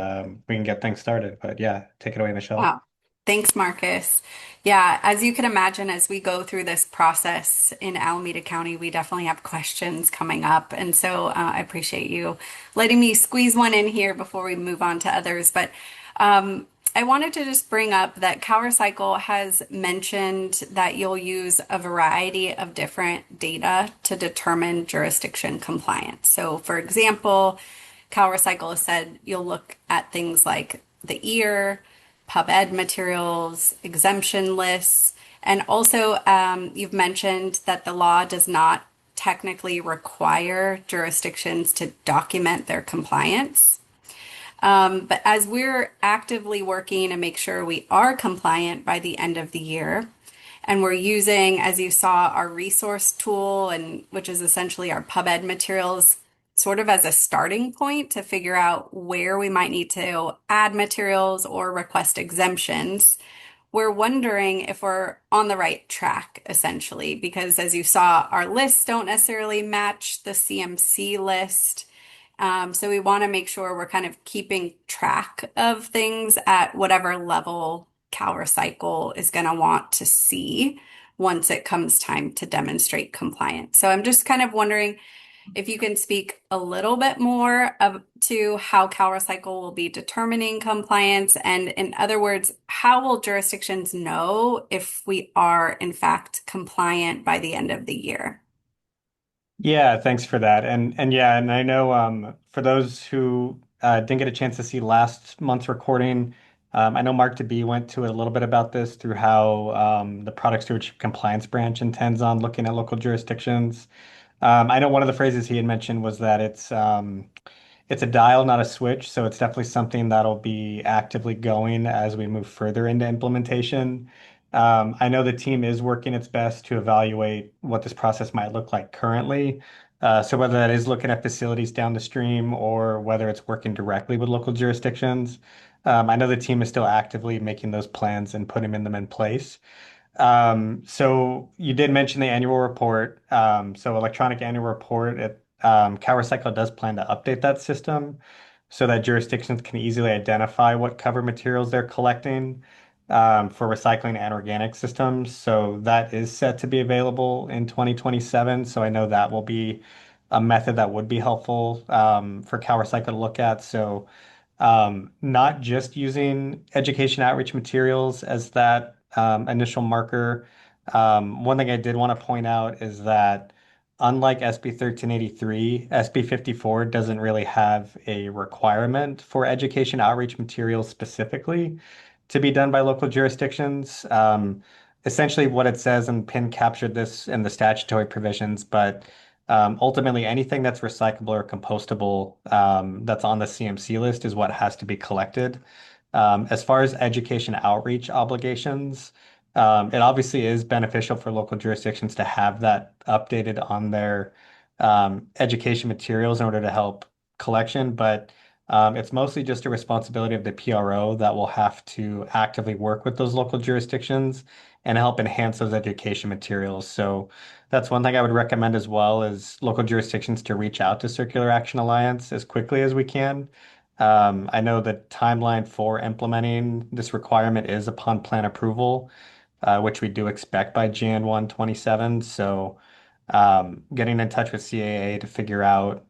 we can get things started. But yeah, take it away, Michelle. Wow. Thanks, Marcus. Yeah, as you can imagine, as we go through this process in Alameda County, we definitely have questions coming up. And so I appreciate you letting me squeeze one in here before we move on to others. But I wanted to just bring up that CalRecycle has mentioned that you'll use a variety of different data to determine jurisdiction compliance. So for example, CalRecycle has said you'll look at things like the EAR, pub ed materials, exemption lists, and also you've mentioned that the law does not technically require jurisdictions to document their compliance. But as we're actively working to make sure we are compliant by the end of the year, and we're using, as you saw, our resource tool, and which is essentially our pub ed materials, sort of as a starting point to figure out where we might need to add materials or request exemptions. We're wondering if we're on the right track, essentially, because as you saw, our lists don't necessarily match the CMC list. So we want to make sure we're kind of keeping track of things at whatever level CalRecycle is going to want to see once it comes time to demonstrate compliance. So I'm just kind of wondering if you can speak a little bit more to how CalRecycle will be determining compliance, and in other words, how will jurisdictions know if we are in fact compliant by the end of the year? Yeah, thanks for that. And yeah, and I know for those who didn't get a chance to see last month's recording, I know Mark DeBee went to a little bit about this through how the Product Stewardship Compliance Branch intends on looking at local jurisdictions. I know one of the phrases he had mentioned was that it's a dial, not a switch. So it's definitely something that'll be actively going as we move further into implementation. I know the team is working its best to evaluate what this process might look like currently. So whether that is looking at facilities down the stream or whether it's working directly with local jurisdictions, I know the team is still actively making those plans and putting them in place. So you did mention the annual report. So electronic annual report, CalRecycle does plan to update that system so that jurisdictions can easily identify what cover materials they're collecting for recycling and organic systems. So that is set to be available in 2027. So I know that will be a method that would be helpful for CalRecycle to look at. So not just using education outreach materials as that initial marker. One thing I did want to point out is that unlike SB 1383, SB 54 doesn't really have a requirement for education outreach materials specifically to be done by local jurisdictions. Essentially, what it says, and PIN captured this in the statutory provisions, but ultimately, anything that's recyclable or compostable that's on the CMC list is what has to be collected. As far as education outreach obligations, it obviously is beneficial for local jurisdictions to have that updated on their education materials in order to help collection, but it's mostly just a responsibility of the PRO that will have to actively work with those local jurisdictions and help enhance those education materials. So that's one thing I would recommend as well is local jurisdictions to reach out to Circular Action Alliance as quickly as we can. I know the timeline for implementing this requirement is upon plan approval, which we do expect by Jan 1, 27. So getting in touch with CAA to figure out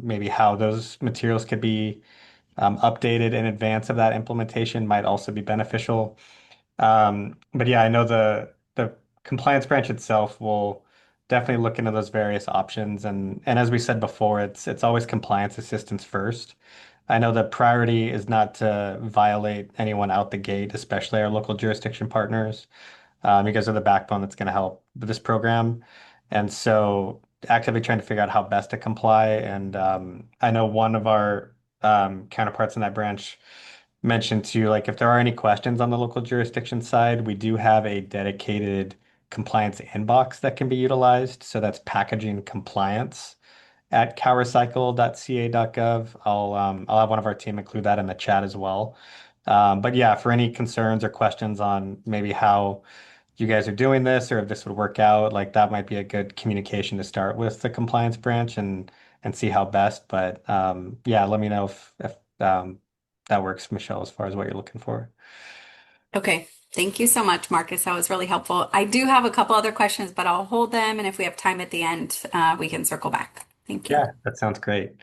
maybe how those materials could be updated in advance of that implementation might also be beneficial. But yeah, I know the compliance branch itself will definitely look into those various options, and as we said before, it's always compliance assistance first. I know the priority is not to violate anyone out the gate, especially our local jurisdiction partners, because of the backbone that's going to help with this program. And so actively trying to figure out how best to comply. And I know one of our counterparts in that branch mentioned too, like if there are any questions on the local jurisdiction side, we do have a dedicated compliance inbox that can be utilized. So that's packaging compliance at calrecycle.ca.gov. I'll have one of our team include that in the chat as well. But yeah, for any concerns or questions on maybe how you guys are doing this or if this would work out, like that might be a good communication to start with the compliance branch and see how best. But yeah, let me know if that works, Michelle, as far as what you're looking for. Okay, thank you so much, Marcus. That was really helpful. I do have a couple other questions, but I'll hold them, and if we have time at the end, we can circle back. Thank you. Yeah, that sounds great.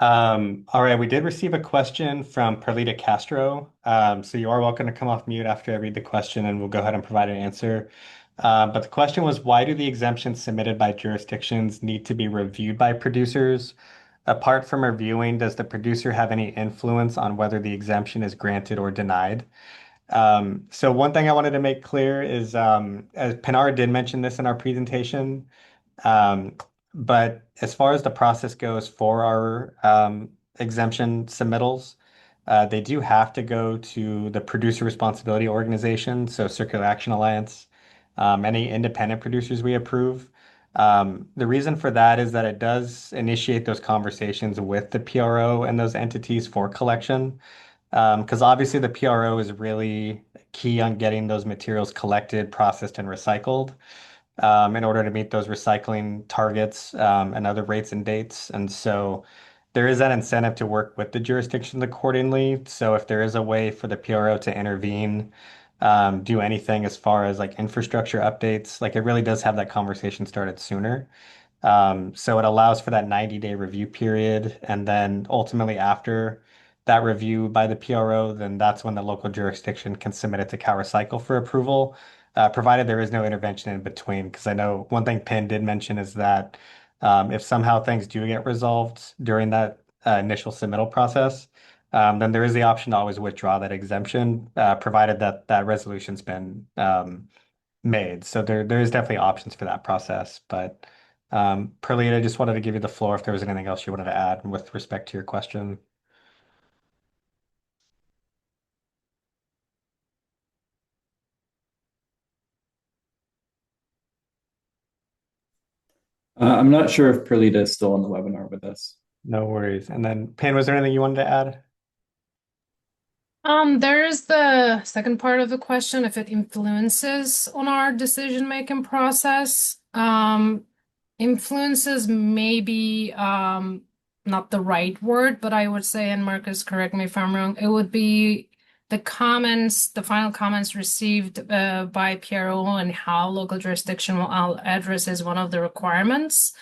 All right, we did receive a question from Perlita Castro. So you are welcome to come off mute after I read the question and we'll go ahead and provide an answer. But the question was, why do the exemptions submitted by jurisdictions need to be reviewed by producers? Apart from reviewing, does the producer have any influence on whether the exemption is granted or denied? So one thing I wanted to make clear is, as Pinar did mention this in our presentation, um, but as far as the process goes for our exemption submittals, they do have to go to the producer responsibility organization, so Circular Action Alliance, any independent producers we approve. The reason for that is that it does initiate those conversations with the PRO and those entities for collection. Because obviously the PRO is really key on getting those materials collected, processed, and recycled in order to meet those recycling targets and other rates and dates. And so there is that incentive to work with the jurisdictions accordingly. So if there is a way for the PRO to intervene, do anything as far as like infrastructure updates, like it really does have that conversation started sooner. So it allows for that 90-day review period. And then ultimately after that review by the PRO, then that's when the local jurisdiction can submit it to CalRecycle for approval, provided there is no intervention in between. Because I know one thing Penn did mention is that if somehow things do get resolved during that initial submittal process, then there is the option to always withdraw that exemption, provided that that resolution's been made. So there is definitely options for that process. But Perlita, I just wanted to give you the floor if there was anything else you wanted to add with respect to your question. I'm not sure if Perlita is still on the webinar with us. No worries. And then Pam, was there anything you wanted to add? There's the second part of the question, if it influences on our decision-making process. Influences may be not the right word, but I would say, and Marcus, correct me if I'm wrong, it would be the comments, the final comments received by PRO and how local jurisdiction will address is one of the requirements.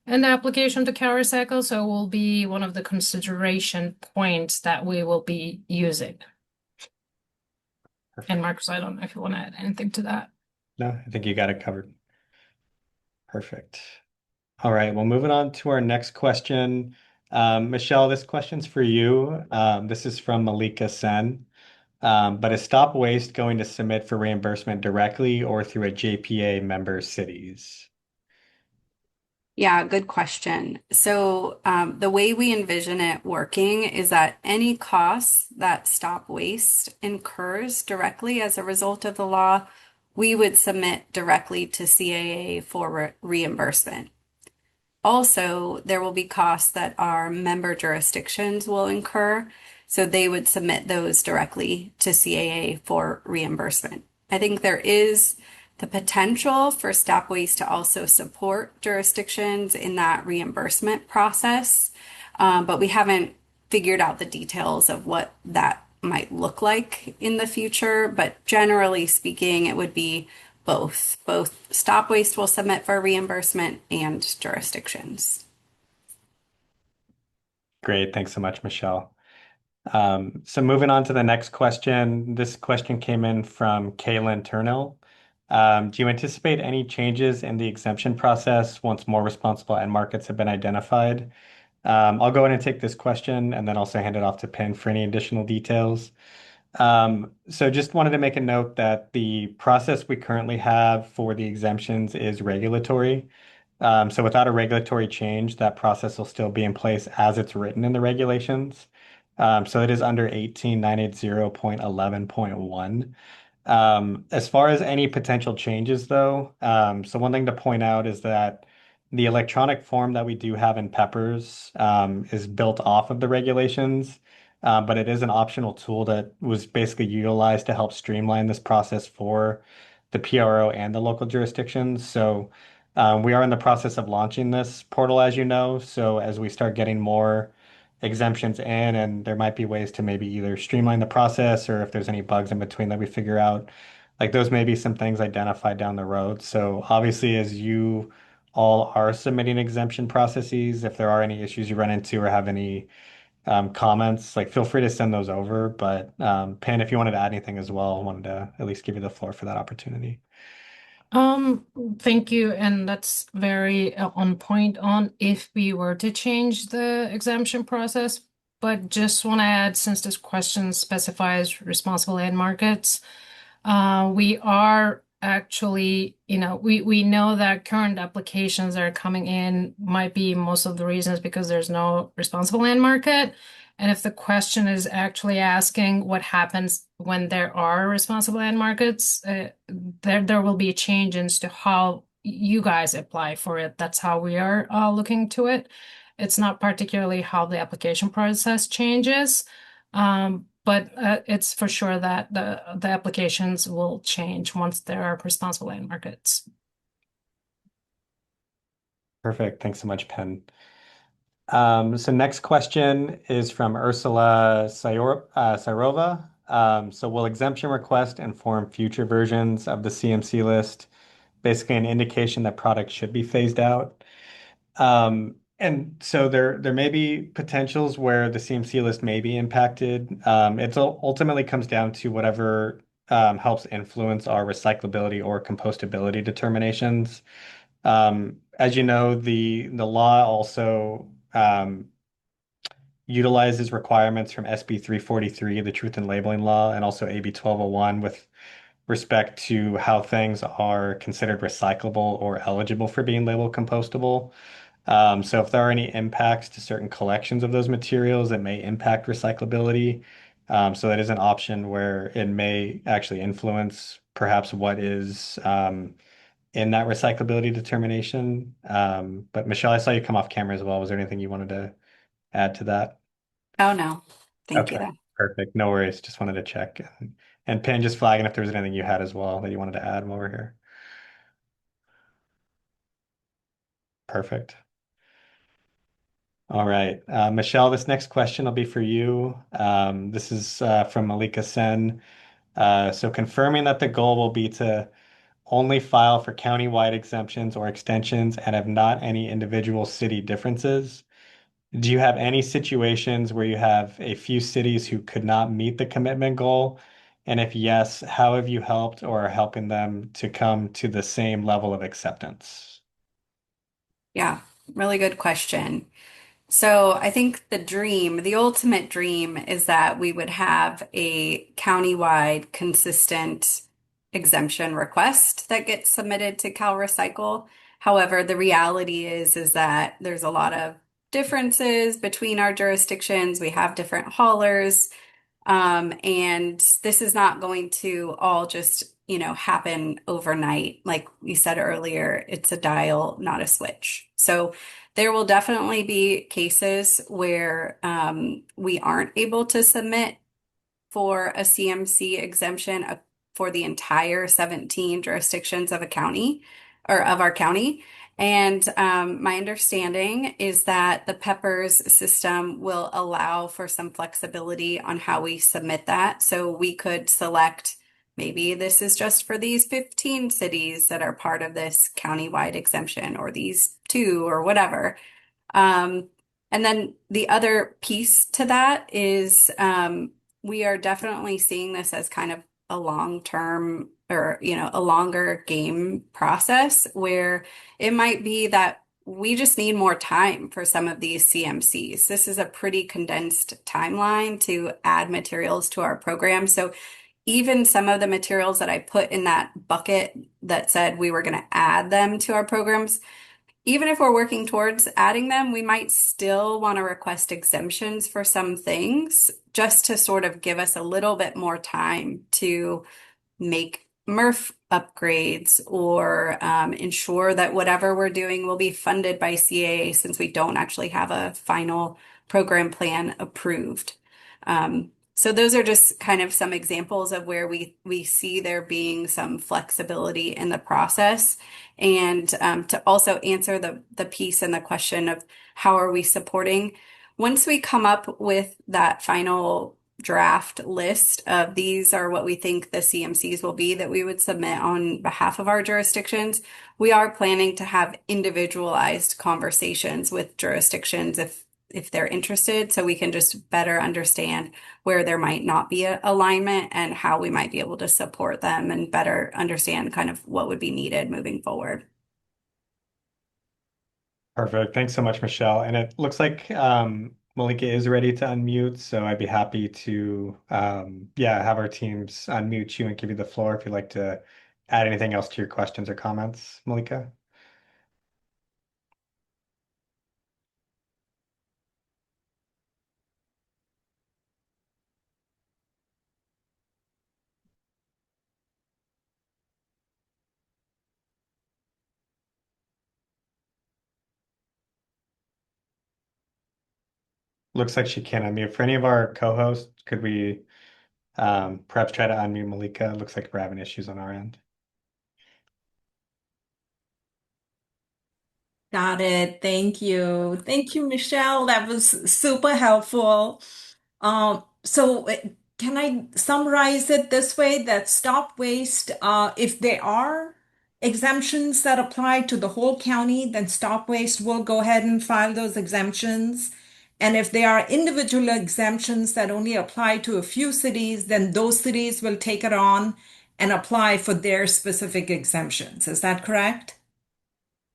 in the application to CalRecycle, so it will be one of the consideration points that we will be using. And Marcus, I don't know if you want to add anything to that. No, I think you got it covered. Perfect. All right, well, moving on to our next question. Michelle, this question's for you. This is from Malika Sen. But is StopWaste going to submit for reimbursement directly or through a JPA member cities? Yeah, good question. So the way we envision it working is that any costs that StopWaste incurs directly as a result of the law, we would submit directly to CAA for reimbursement. Also, there will be costs that our member jurisdictions will incur, so they would submit those directly to CAA for reimbursement. I think there is the potential for StopWaste to also support jurisdictions in that reimbursement process, but we haven't figured out the details of what that might look like in the future. But generally speaking, it would be both. Both StopWaste will submit for reimbursement and jurisdictions. Great, thanks so much, Michelle. So moving on to the next question. This question came in from Kaylin Turnell. Do you anticipate any changes in the exemption process once more responsible end markets have been identified? I'll go ahead and take this question and then also hand it off to Penn for any additional details. So just wanted to make a note that the process we currently have for the exemptions is regulatory. So without a regulatory change, that process will still be in place as it's written in the regulations. So it is under 18980.11.1. As far as any potential changes, though, so one thing to point out is that the electronic form that we do have in Peppers is built off of the regulations, but it is an optional tool that was basically utilized to help streamline this process for the PRO and the local jurisdictions. So we are in the process of launching this portal, as you know. So as we start getting more exemptions in, and there might be ways to maybe either streamline the process or if there's any bugs in between that we figure out, like those may be some things identified down the road. So obviously, as you all are submitting exemption processes, if there are any issues you run into or have any comments, like feel free to send those over. But Pam, if you wanted to add anything as well, I wanted to at least give you the floor for that opportunity. Thank you, and that's very on point on if we were to change the exemption process. But just want to add, since this question specifies responsible end markets, we are actually, we know that current applications that are coming in might be most of the reasons because there's no responsible end market. And if the question is actually asking what happens when there are responsible end markets, there will be changes to how you guys apply for it. That's how we are looking to it. It's not particularly how the application process changes, but it's for sure that the applications will change once there are responsible end markets. Perfect. Thanks so much, Penn. So next question is from Ursula Sairova. So will exemption request inform future versions of the CMC list? Basically an indication that products should be phased out. And so there may be potentials where the CMC list may be impacted. It ultimately comes down to whatever helps influence our recyclability or compostability determinations. As you know, the law also utilizes requirements from SB 343, the Truth in Labeling Law, and also AB 1201 with respect to how things are considered recyclable or eligible for being labeled compostable. So if there are any impacts to certain collections of those materials, it may impact recyclability. So that is an option where it may actually influence perhaps what is in that recyclability determination. But Michelle, I saw you come off camera as well. Was there anything you wanted to add to that? Oh, no. Thank you, Okay, though. perfect. No worries. Just wanted to check. And Pam, just flagging if there was anything you had as well that you wanted to add while we're here. Perfect. All right. Michelle, this next question will be for you. This is from Malika Sen. So confirming that the goal will be to only file for countywide exemptions or extensions and have not any individual city differences? Do you have any situations where you have a few cities who could not meet the commitment goal? And if yes, how have you helped or are helping them to come to the same level of acceptance? Yeah, really good question. So I think the ultimate dream is that we would have a countywide consistent exemption request that gets submitted to CalRecycle. However, the reality is that there's a lot of differences between our jurisdictions. We have different haulers. And this is not going to all just, happen overnight. Like we said earlier, it's a dial, not a switch. So there will definitely be cases where we aren't able to submit for a CMC exemption for the entire 17 jurisdictions of a county or of our county. And my understanding is that the Peppers system will allow for some flexibility on how we submit that. So we could select maybe this is just for these 15 cities that are part of this countywide exemption, or these two, or whatever. And then the other piece to that is we are definitely seeing this as kind of a long-term, or, a longer game process where it might be that we just need more time for some of these CMCs. This is a pretty condensed timeline to add materials to our program. So even some of the materials that I put in that bucket that said we were going to add them to our programs, even if we're working towards adding them, we might still want to request exemptions for some things just to sort of give us a little bit more time to make MRF upgrades, or ensure that whatever we're doing will be funded by CAA, since we don't actually have a final program plan approved. So those are just kind of some examples of where we see there being some flexibility in the process. And to also answer the piece and the question of how are we supporting, once we come up with that final draft list of these are what we think the CMCs will be that we would submit on behalf of our jurisdictions, we are planning to have individualized conversations with jurisdictions if they're interested, so we can just better understand where there might not be a alignment and how we might be able to support them and better understand kind of what would be needed moving forward. Perfect. Thanks so much, Michelle. And it looks like Malika is ready to unmute, so I'd be happy to yeah, have our teams unmute you and give you the floor if you'd like to add anything else to your questions or comments, Malika. Looks like she can't unmute. For any of our co-hosts, could we perhaps try to unmute Malika? Looks like we're having issues on our end. Got it. Thank you. Thank you, Michelle. That was super helpful. So can I summarize it this way that stop waste, if there are exemptions that apply to the whole county, then stop waste will go ahead and file those exemptions. And if there are individual exemptions that only apply to a few cities, then those cities will take it on and apply for their specific exemptions. Is that correct?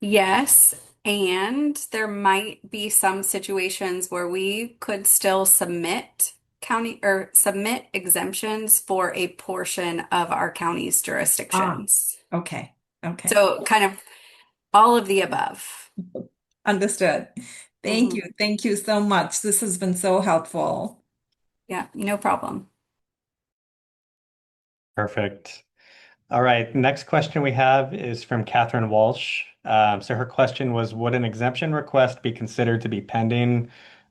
Yes, and there might be some situations where we could still submit exemptions for a portion of our county's Ah, jurisdictions. okay. Okay. So kind of all of the above. Understood. Thank you. Mhm. Thank you so much. This has been so helpful. Yeah, no problem. Perfect. All right. Next question we have is from Catherine Walsh. So her question was, would an exemption request be considered to be pending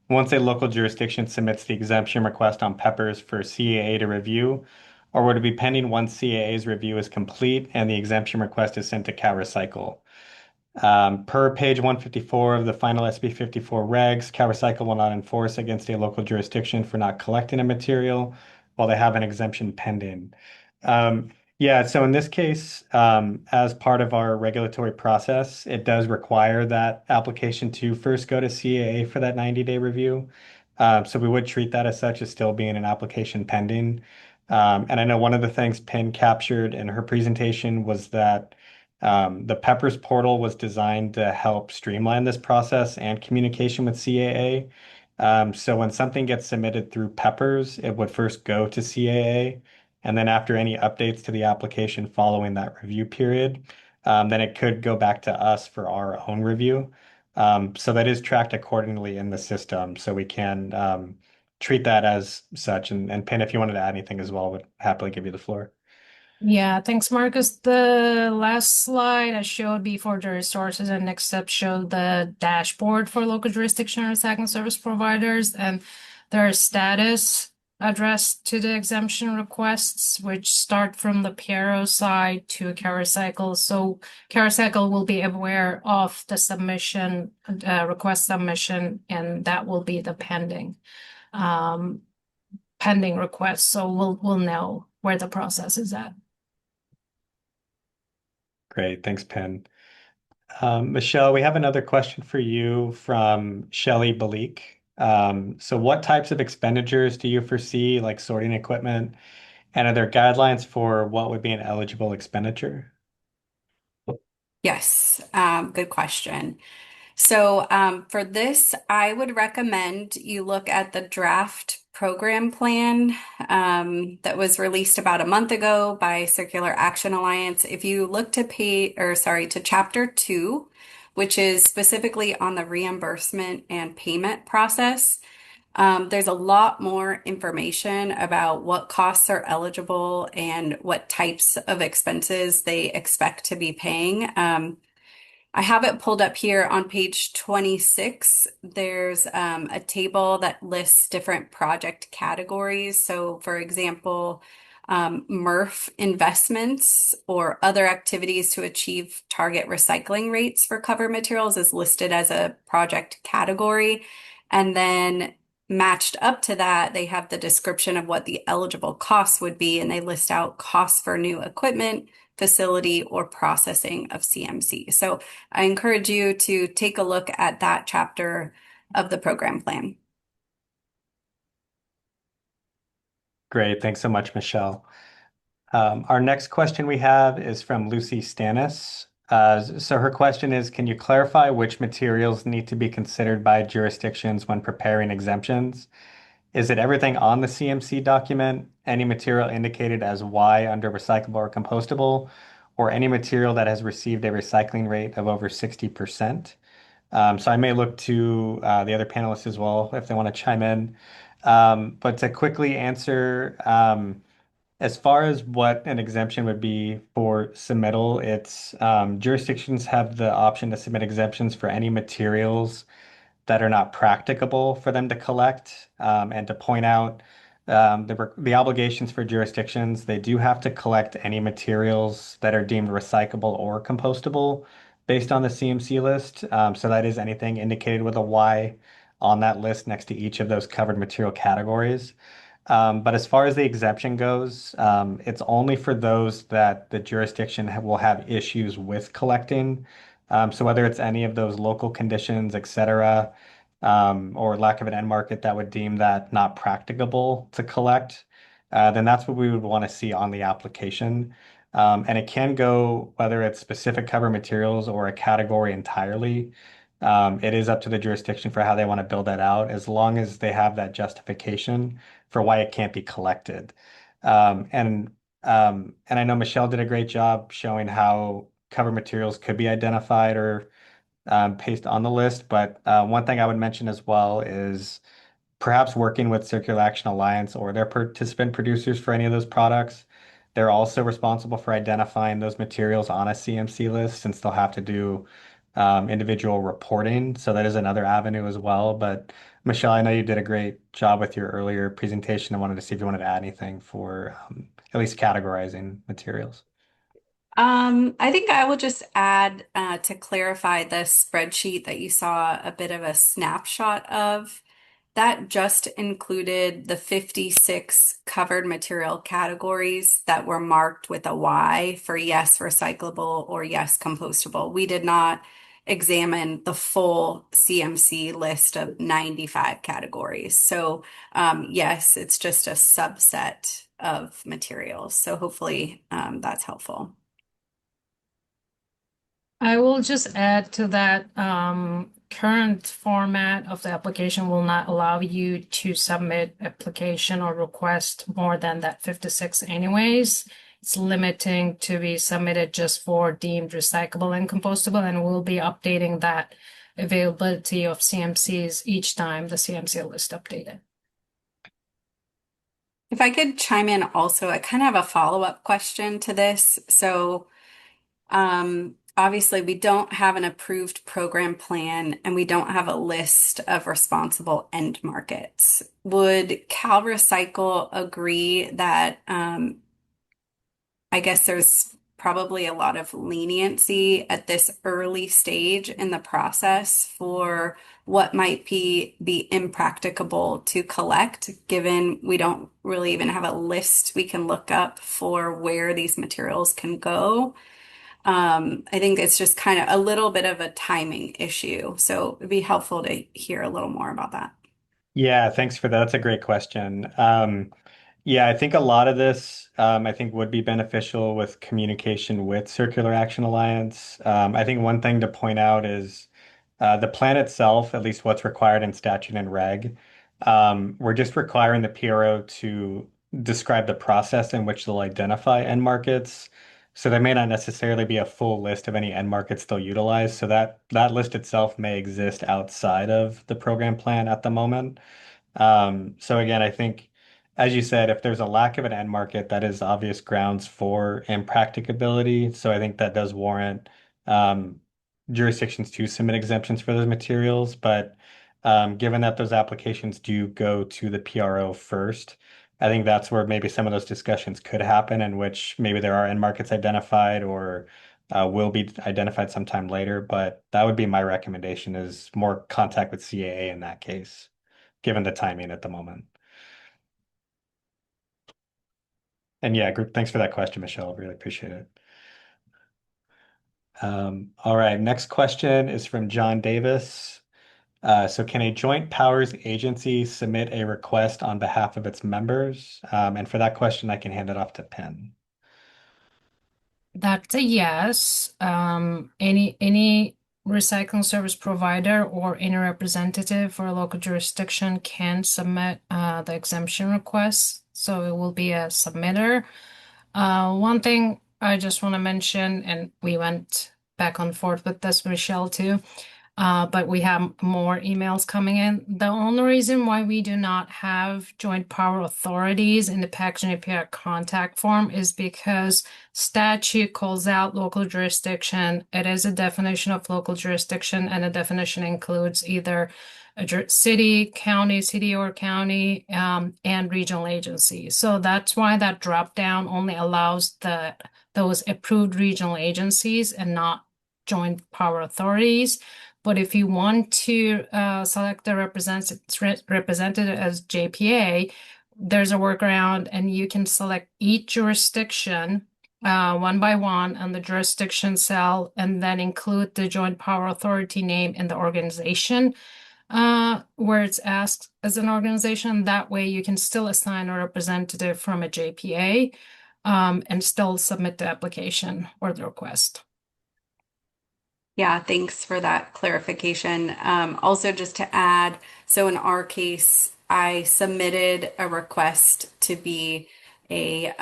once a local jurisdiction submits the exemption request on Peppers for CAA to review, or would it be pending once CAA's review is complete and the exemption request is sent to CalRecycle? Per page 154 of the final SB 54 regs, CalRecycle will not enforce against a local jurisdiction for not collecting a material while they have an exemption pending. Yeah, so in this case, as part of our regulatory process, it does require that application to first go to CAA for that 90-day review. So we would treat that as such as still being an application pending. And I know one of the things Pin captured in her presentation was that the Peppers portal was designed to help streamline this process and communication with CAA. So when something gets submitted through Peppers, it would first go to CAA. And then after any updates to the application following that review period, then it could go back to us for our own review. So that is tracked accordingly in the system. So we can treat that as such. And Pin, if you wanted to add anything as well, would happily give you the floor. Yeah, thanks, Marcus. The last slide I showed before the resources and next step showed the dashboard for local jurisdiction recycling service providers and their status addressed to the exemption requests, which start from the PRO side to CalRecycle. So CalRecycle will be aware of the submission, request submission, and that will be the pending request. So we'll know where the process is at. Great, thanks, Pin. Michelle, we have another question for you from Shelley Balik. So what types of expenditures do you foresee, like sorting equipment, and are there guidelines for what would be an eligible expenditure? Yes, good question. So for this, I would recommend you look at the draft program plan that was released about a month ago by Circular Action Alliance. If you look to chapter 2, which is specifically on the reimbursement and payment process, there's a lot more information about what costs are eligible and what types of expenses they expect to be paying. I have it pulled up here on page 26. There's a table that lists different project categories. So, for example, MRF investments or other activities to achieve target recycling rates for cover materials is listed as a project category. And then matched up to that, they have the description of what the eligible costs would be, and they list out costs for new equipment, facility, or processing of CMC. So I encourage you to take a look at that chapter of the program plan. Great, thanks so much, Michelle. Our next question we have is from Lucy Stannis. So her question is, can you clarify which materials need to be considered by jurisdictions when preparing exemptions? Is it everything on the CMC document, any material indicated as Y under recyclable or compostable, or any material that has received a recycling rate of over 60%? So I may look to the other panelists as well if they want to chime in. But to quickly answer, as far as what an exemption would be for submittal, it's jurisdictions have the option to submit exemptions for any materials that are not practicable for them to collect, and to point out the obligations for jurisdictions. They do have to collect any materials that are deemed recyclable or compostable based on the CMC list. So that is anything indicated with a Y on that list next to each of those covered material categories. But as far as the exemption goes, it's only for those that the jurisdiction will have issues with collecting. So whether it's any of those local conditions, et cetera, or lack of an end market that would deem that not practicable to collect, then that's what we would want to see on the application. And it can go whether it's specific cover materials or a category entirely. It is up to the jurisdiction for how they want to build that out, as long as they have that justification for why it can't be collected. And I know Michelle did a great job showing how cover materials could be identified or pasted on the list. But one thing I would mention as well is perhaps working with Circular Action Alliance or their participant producers for any of those products. They're also responsible for identifying those materials on a CMC list, since they'll have to do individual reporting. So that is another avenue as well. But Michelle, I know you did a great job with your earlier presentation. I wanted to see if you wanted to add anything for at least categorizing materials. I think I will just add to clarify the spreadsheet that you saw a bit of a snapshot of. that just included the 56 covered material categories that were marked with a Y for yes recyclable or yes compostable. We did not examine the full CMC list of 95 categories. So yes, it's just a subset of materials. So hopefully that's helpful. I will just add to that, current format of the application will not allow you to submit application or request more than that 56 anyways. It's limiting to be submitted just for deemed recyclable and compostable, and we'll be updating that availability of CMCs each time the CMC list updated. If I could chime in also, I kind of have a follow-up question to this. So obviously, we don't have an approved program plan and we don't have a list of responsible end markets. Would CalRecycle agree that I guess there's probably a lot of leniency at this early stage in the process for what might be impracticable to collect, given we don't really even have a list we can look up for where these materials can go? I think it's just kind of a little bit of a timing issue. So it'd be helpful to hear a little more about that. Yeah, thanks for that. That's a great question. Yeah, I think a lot of this, I think would be beneficial with communication with Circular Action Alliance. I think one thing to point out is the plan itself, at least what's required in statute and reg, we're just requiring the PRO to describe the process in which they'll identify end markets. So there may not necessarily be a full list of any end markets they'll utilize. So that list itself may exist outside of the program plan at the moment. So again, I think, as you said, if there's a lack of an end market, that is obvious grounds for impracticability. So I think that does warrant jurisdictions to submit exemptions for those materials. But given that those applications do go to the PRO first, I think that's where maybe some of those discussions could happen, in which maybe there are end markets identified or will be identified sometime later. But that would be my recommendation, is more contact with CAA in that case, given the timing at the moment. And yeah, thanks for that question, Michelle. Really appreciate it. All right, next question is from John Davis. So can a joint powers agency submit a request on behalf of its members? And for that question, I can hand it off to Penn. That's a yes. Any recycling service provider or any representative for a local jurisdiction can submit the exemption request. So it will be a submitter. One thing I just want to mention, and we went back and forth with this, Michelle, too, but we have more emails coming in. The only reason why we do not have joint power authorities in the packaging API contact form is because statute calls out local jurisdiction. It is a definition of local jurisdiction, and the definition includes either a city or county, and regional agencies. So that's why that drop down only allows those approved regional agencies and not joint power authorities. But if you want to select the representative as JPA, there's a workaround, and you can select each jurisdiction one by one on the jurisdiction cell, and then include the joint power authority name in the organization where it's asked as an organization. That way you can still assign a representative from a JPA and still submit the application or the request. Yeah, thanks for that clarification. Also, just to add, so in our case, I submitted a request to be a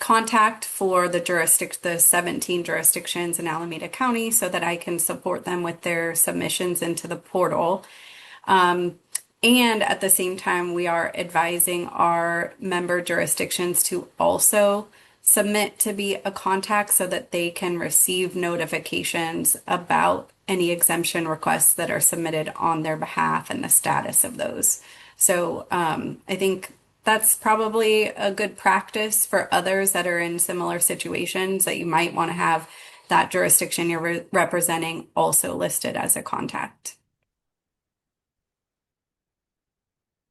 contact for the 17 jurisdictions in Alameda County so that I can support them with their submissions into the portal. And at the same time, we are advising our member jurisdictions to also submit to be a contact so that they can receive notifications about any exemption requests that are submitted on their behalf and the status of those. So I think that's probably a good practice for others that are in similar situations, that you might want to have that jurisdiction you're representing also listed as a contact.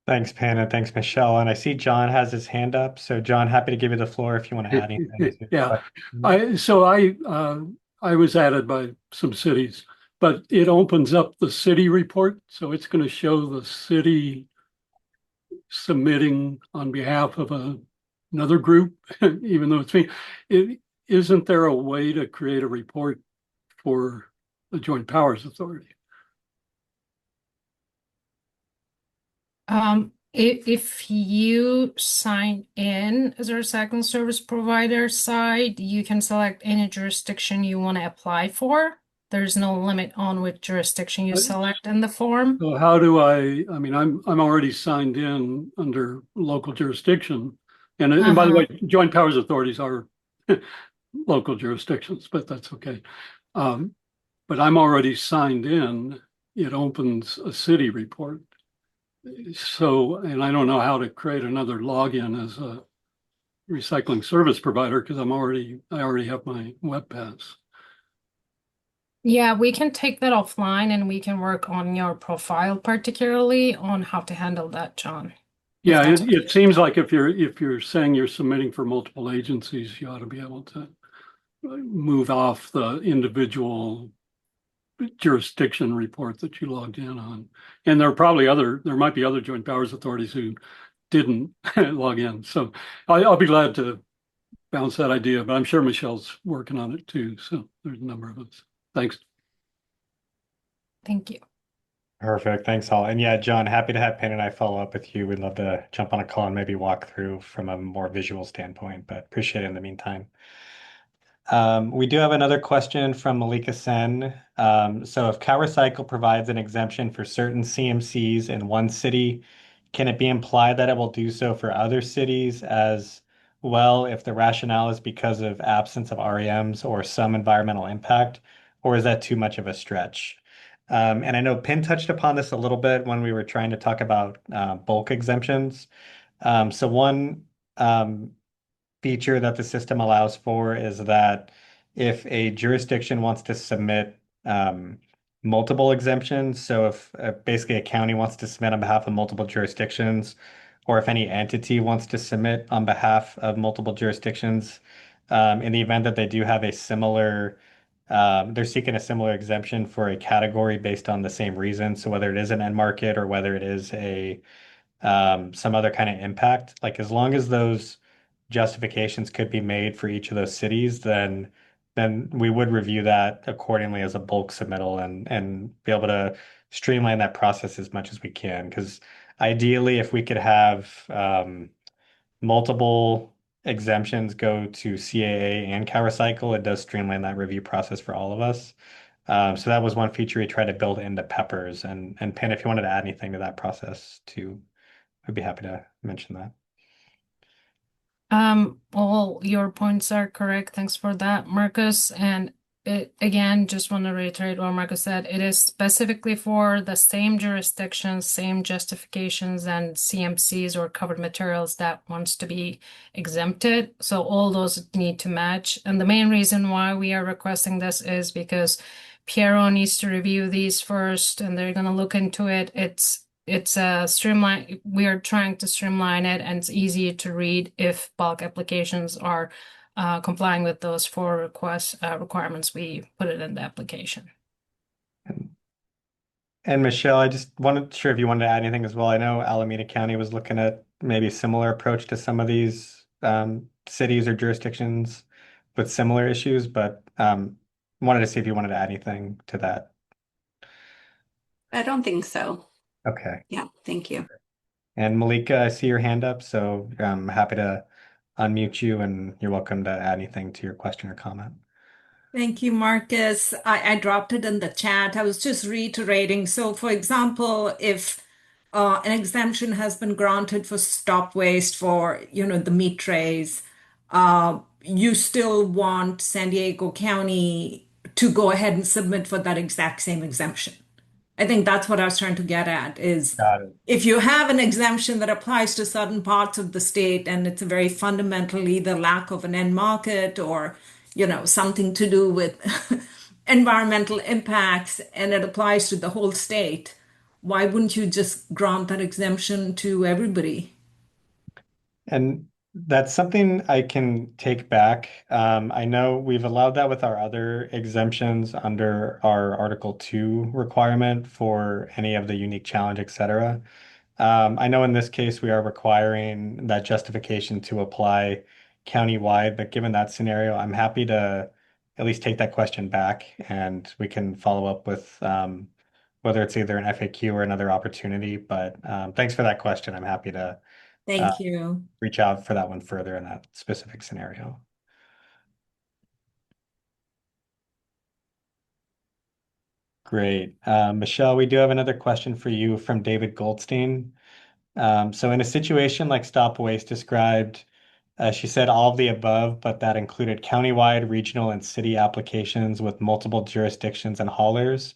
Thanks, Pan, and thanks, Michelle. And I see John has his hand up. So, John, happy to give you the floor if you want to add anything to the Yeah, question. I was added by some cities, but it opens up the city report, so it's going to show the city submitting on behalf of another group, even though it's me. Isn't there a way to create a report for the Joint Powers Authority? If you sign in as a recycling service provider side, you can select any jurisdiction you want to apply for. There's no limit on which jurisdiction you select in the form. So how do I mean, I'm already signed in under local jurisdiction. And by the way, Joint Powers Authorities are local jurisdictions, but that's okay. But I'm already signed in. It opens a city report. So, and I don't know how to create another login as a recycling service provider because I already have my web pass. Yeah, we can take that offline and we can work on your profile, particularly on how to handle that, John. Yeah, it seems like if you're saying you're submitting for multiple agencies, you ought to be able to move off the individual jurisdiction report that you logged in on. And there might be other joint powers authorities who didn't log in. So I'll be glad to bounce that idea, but I'm sure Michelle's working on it too. So there's a number of us. Thanks. Thank you. Perfect. Thanks, all. And yeah, John, happy to have Pan and I follow up with you. We'd love to jump on a call and maybe walk through from a more visual standpoint, but appreciate it in the meantime. We do have another question from Malika Sen. So if CalRecycle provides an exemption for certain CMCs in one city, can it be implied that it will do so for other cities as well if the rationale is because of absence of REMs or some environmental impact, or is that too much of a stretch? And I know Pin touched upon this a little bit when we were trying to talk about bulk exemptions. So one feature that the system allows for is that if a jurisdiction wants to submit multiple exemptions, so if basically a county wants to submit on behalf of multiple jurisdictions, or if any entity wants to submit on behalf of multiple jurisdictions, in the event that they do have a similar they're seeking a similar exemption for a category based on the same reason. So whether it is an end market or whether it is a some other kind of impact, like as long as those justifications could be made for each of those cities, then we would review that accordingly as a bulk submittal and be able to streamline that process as much as we can. Because ideally, if we could have multiple exemptions go to CAA and CalRecycle, it does streamline that review process for all of us. So that was one feature we tried to build into Peppers. And Pin, if you wanted to add anything to that process too, I'd be happy to mention that. All your points are correct. Thanks for that, Marcus. And again, just want to reiterate what Marcus said. It is specifically for the same jurisdictions, same justifications, and CMCs or covered materials that wants to be exempted. So all those need to match. And the main reason why we are requesting this is because Piero needs to review these first, and they're going to look into it. It's a streamline. We are trying to streamline it, and it's easier to read if bulk applications are complying with those four requirements. We put it in the application. And Michelle, I just wanted sure if you wanted to add anything as well. I know Alameda County was looking at maybe a similar approach to some of these cities or jurisdictions with similar issues, but wanted to see if you wanted to add anything to that. I don't think so. Okay. Yeah, thank you. And Malika, I see your hand up, so I'm happy to unmute you, and you're welcome to add anything to your question or comment. Thank you, Marcus. I dropped it in the chat. I was just reiterating. So, for example, if an exemption has been granted for StopWaste for, the meat trays, you still want San Diego County to go ahead and submit for that exact same exemption. I think that's what I was trying to get at is if you have an exemption that applies to certain parts of the state and it's a very fundamental either lack of an end market or, something to do with environmental impacts and it applies to the whole state, why wouldn't you just grant that exemption to everybody? And that's something I can take back. I know we've allowed that with our other exemptions under our Article 2 requirement for any of the unique challenge, et cetera. I know in this case we are requiring that justification to apply countywide, but given that scenario, I'm happy to at least take that question back and we can follow up with whether it's either an FAQ or another opportunity. But thanks for that question. I'm happy to Thank you. reach out for that one further in that specific scenario. Great. Michelle, we do have another question for you from David Goldstein. So in a situation like StopWaste described, she said all of the above, but that included countywide, regional, and city applications with multiple jurisdictions and haulers.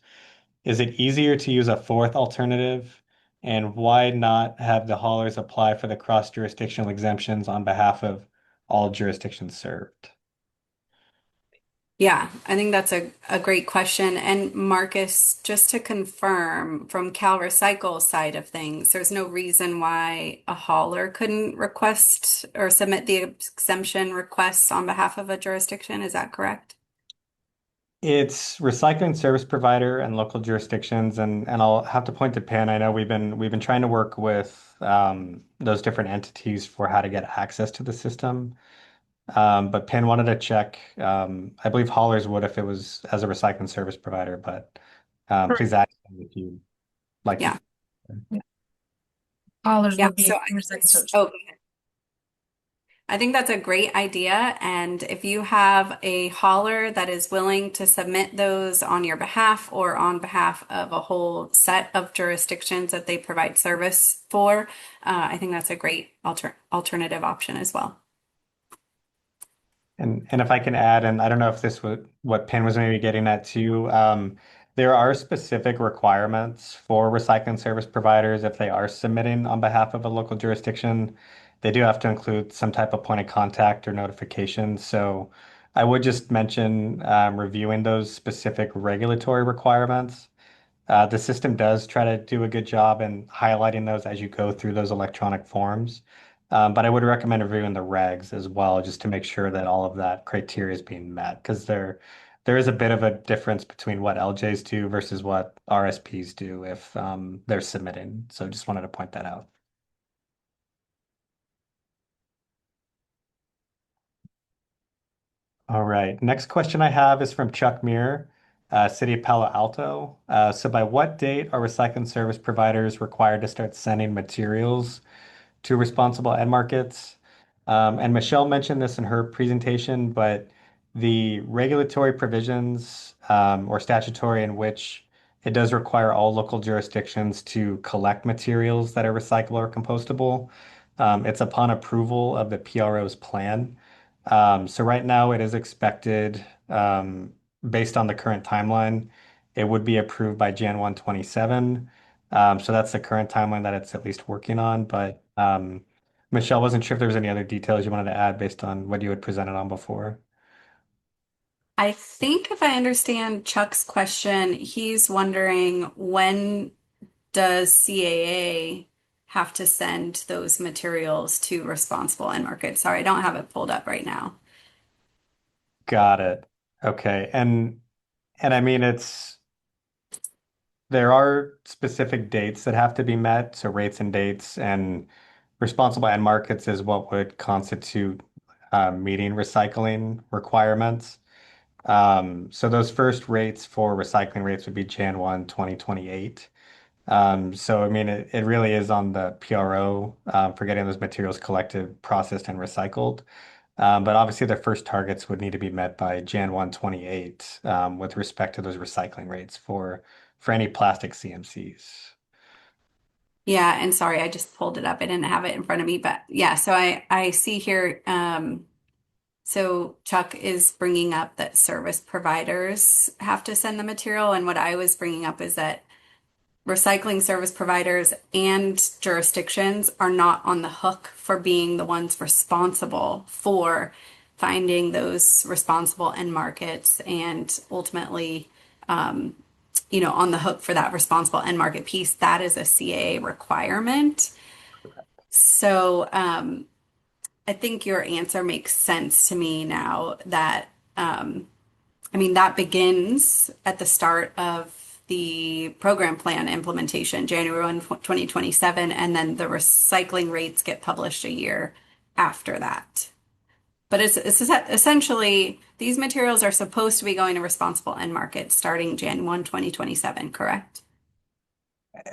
Is it easier to use a fourth alternative? And why not have the haulers apply for the cross-jurisdictional exemptions on behalf of all jurisdictions served? Yeah, I think that's a great question. And Marcus, just to confirm from CalRecycle side of things, there's no reason why a hauler couldn't request or submit the exemption requests on behalf of a jurisdiction. Is that correct? It's recycling service provider and local jurisdictions, and I'll have to point to Penn. I know we've been trying to work with those different entities for how to get access to the system. But Penn wanted to check. I believe haulers would if it was as a recycling service provider, but please ask them if you like. Yeah. Haulers Yeah. would be So I think that's a great idea. And if you have a hauler that is willing to submit those on your behalf or on behalf of a whole set of jurisdictions that they provide service for, I think that's a great alternative option as well. And if I can add, and I don't know if this was what Penn was maybe getting at too, there are specific requirements for recycling service providers if they are submitting on behalf of a local jurisdiction. They do have to include some type of point of contact or notification. So I would just mention reviewing those specific regulatory requirements. The system does try to do a good job in highlighting those as you go through those electronic forms. But I would recommend reviewing the regs as well, just to make sure that all of that criteria is being met, because there is a bit of a difference between what LJs do versus what RSPs do if they're submitting. So just wanted to point that out. All right. Next question I have is from Chuck Muir, City of Palo Alto. So by what date are recycling service providers required to start sending materials to responsible end markets? And Michelle mentioned this in her presentation, but the regulatory provisions or statutory in which it does require all local jurisdictions to collect materials that are recyclable or compostable. It's upon approval of the PRO's plan. So right now it is expected, based on the current timeline, it would be approved by Jan 1, 27. So that's the current timeline that it's at least working on. But Michelle, wasn't sure if there was any other details you wanted to add based on what you had presented on before. I think if I understand Chuck's question, he's wondering when does CAA have to send those materials to responsible end markets? Sorry, I don't have it pulled up right now. Got it. Okay. And I mean there are specific dates that have to be met, so rates and dates, and responsible end markets is what would constitute meeting recycling requirements. So those first rates for recycling rates would be Jan 1, 2028. So I mean, it really is on the PRO for getting those materials collected, processed, and recycled. But obviously, the first targets would need to be met by Jan 1, 28 with respect to those recycling rates for any plastic CMCs. Yeah, and sorry, I just pulled it up. I didn't have it in front of me, but yeah, so I see here, so Chuck is bringing up that service providers have to send the material, and what I was bringing up is that recycling service providers and jurisdictions are not on the hook for being the ones responsible for finding those responsible end markets and ultimately on the hook for that responsible end market piece. That is a CAA requirement. So I think your answer makes sense to me now that, that begins at the start of the program plan implementation, January 1, 2027, and then the recycling rates get published a year after that. But it's essentially these materials are supposed to be going to responsible end markets starting Jan 1, 2027, correct?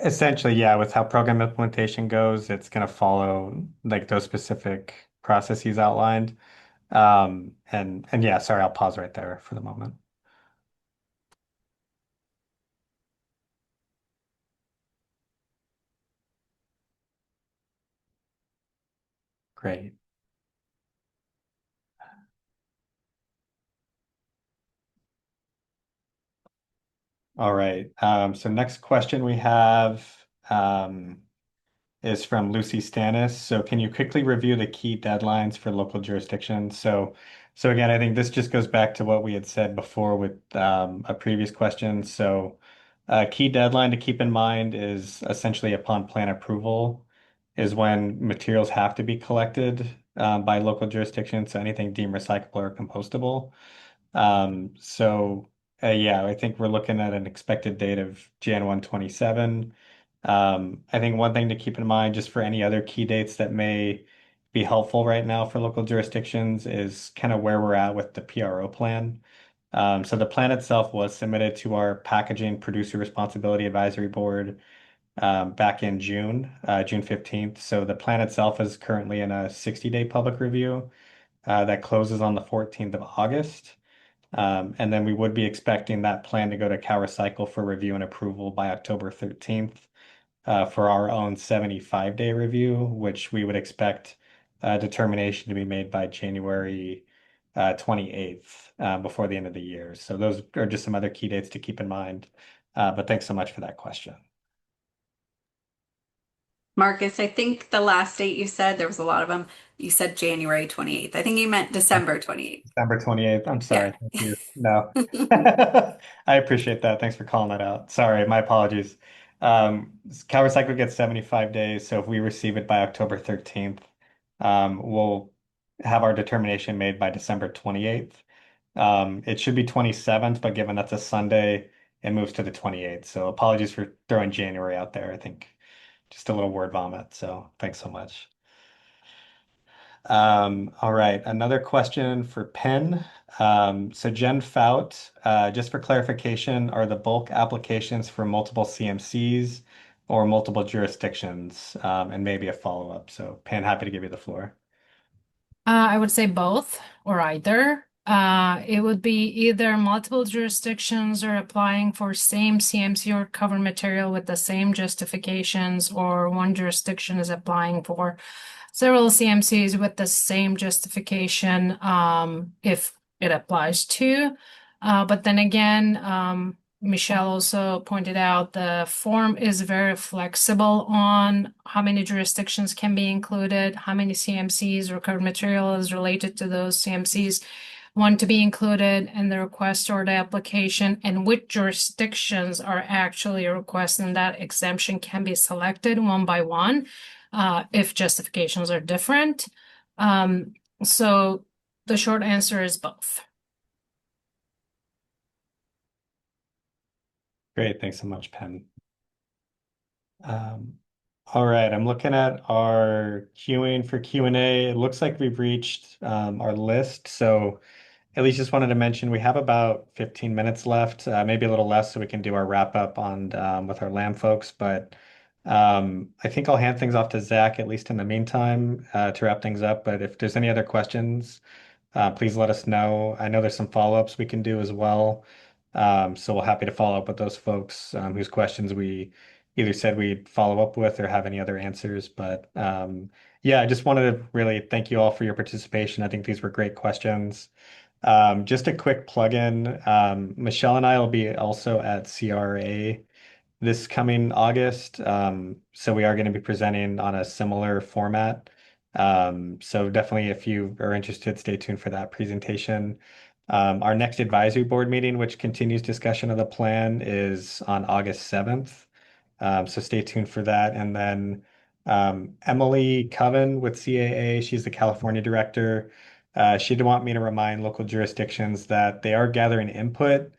Essentially, yeah, with how program implementation goes, it's going to follow like those specific processes outlined. And yeah, sorry, I'll pause right there for the moment. Great. All right. So next question we have is from Lucy Stannis. So can you quickly review the key deadlines for local jurisdictions? So again, I think this just goes back to what we had said before with a previous question. So a key deadline to keep in mind is essentially upon plan approval is when materials have to be collected by local jurisdictions. So anything deemed recyclable or compostable. Yeah, I think we're looking at an expected date of Jan 1, 27. I think one thing to keep in mind, just for any other key dates that may be helpful right now for local jurisdictions, is kind of where we're at with the PRO plan. So the plan itself was submitted to our Packaging Producer Responsibility Advisory Board back in June 15th. So the plan itself is currently in a 60-day public review that closes on the 14th of August. And then we would be expecting that plan to go to CalRecycle for review and approval by October 13th for our own 75-day review, which we would expect determination to be made by January 28th before the end of the year. So those are just some other key dates to keep in mind. But thanks so much for that question. Marcus, I think the last date you said, there was a lot of them. You said January 28th. I think you meant December 28th. December 28th. I'm sorry. Yeah. Thank you. No. I appreciate that. Thanks for calling that out. Sorry, my apologies. CalRecycle gets 75 days, so if we receive it by October 13th, we'll have our determination made by December 28th. It should be 27th, but given that's a Sunday, it moves to the 28th. So apologies for throwing January out there. I think just a little word vomit. So thanks so much. All right, another question for Penn. So Jen Fout, just for clarification, are the bulk applications for multiple CMCs or multiple jurisdictions? And maybe a follow-up. So Penn, happy to give you the floor. I would say both or either. It would be either multiple jurisdictions are applying for same CMC or cover material with the same justifications, or one jurisdiction is applying for several CMCs with the same justification if it applies to. But then again, Michelle also pointed out the form is very flexible on how many jurisdictions can be included, how many CMCs or covered material is related to those CMCs want to be included in the request or the application, and which jurisdictions are actually requesting that exemption can be selected one by one if justifications are different. So the short answer is both. Great, thanks so much, Penn. All right, I'm looking at our queuing for Q&A. It looks like we've reached our list. So at least just wanted to mention we have about 15 minutes left, maybe a little less, so we can do our wrap up on with our LAM folks. But I think I'll hand things off to Zach, at least in the meantime, to wrap things up. But if there's any other questions, please let us know. I know there's some follow-ups we can do as well. So we're happy to follow up with those folks whose questions we either said we'd follow up with or have any other answers. But yeah, I just wanted to really thank you all for your participation. I think these were great questions. Just a quick plug-in. Michelle and I will be also at CRA this coming August. So we are going to be presenting on a similar format. So definitely if you are interested, stay tuned for that presentation. Our next advisory board meeting, which continues discussion of the plan, is on August 7th. So stay tuned for that. And then Emily Coven with CAA, she's the California director. She did want me to remind local jurisdictions that they are gathering input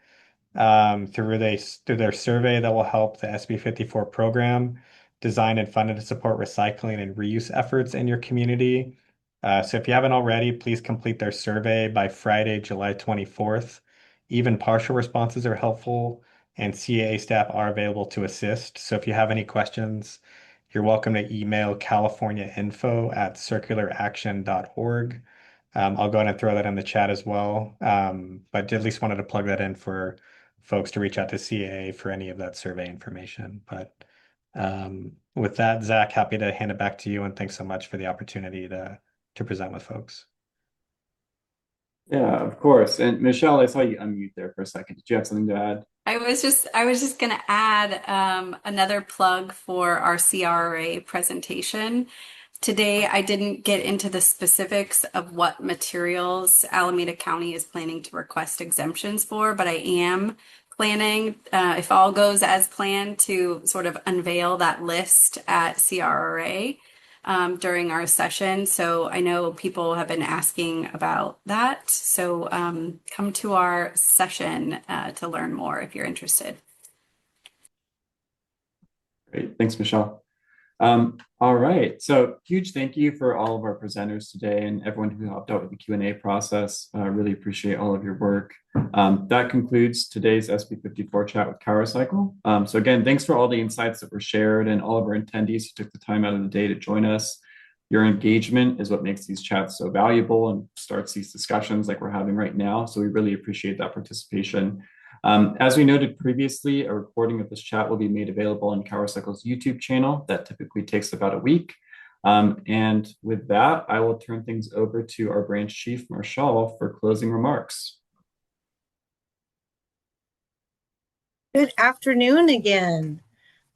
through their survey that will help the SB 54 program design and funded to support recycling and reuse efforts in your community. So if you haven't already, please complete their survey by Friday, July 24th. Even partial responses are helpful, and CAA staff are available to assist. So if you have any questions, you're welcome to email californiainfo@circularaction.org. I'll go ahead and throw that in the chat as well. But at least wanted to plug that in for folks to reach out to CAA for any of that survey information. But with that, Zach, happy to hand it back to you, and thanks so much for the opportunity to present with folks. Yeah, of course. And Michelle, I saw you unmute there for a second. Did you have something to add? I was just going to add another plug for our CRA presentation. Today, I didn't get into the specifics of what materials Alameda County is planning to request exemptions for, but I am planning, if all goes as planned, to sort of unveil that list at CRA during our session. So I know people have been asking about that. So come to our session to learn more if you're interested. Great. Thanks, Michelle. All right. So huge thank you for all of our presenters today and everyone who helped out with the Q&A process. I really appreciate all of your work. That concludes today's SB 54 chat with CalRecycle. So again, thanks for all the insights that were shared and all of our attendees who took the time out of the day to join us. Your engagement is what makes these chats so valuable and starts these discussions like we're having right now. So we really appreciate that participation. As we noted previously, a recording of this chat will be made available on CalRecycle's YouTube channel. That typically takes about a week. And with that, I will turn things over to our branch chief, Marshall, for closing remarks. Good afternoon again.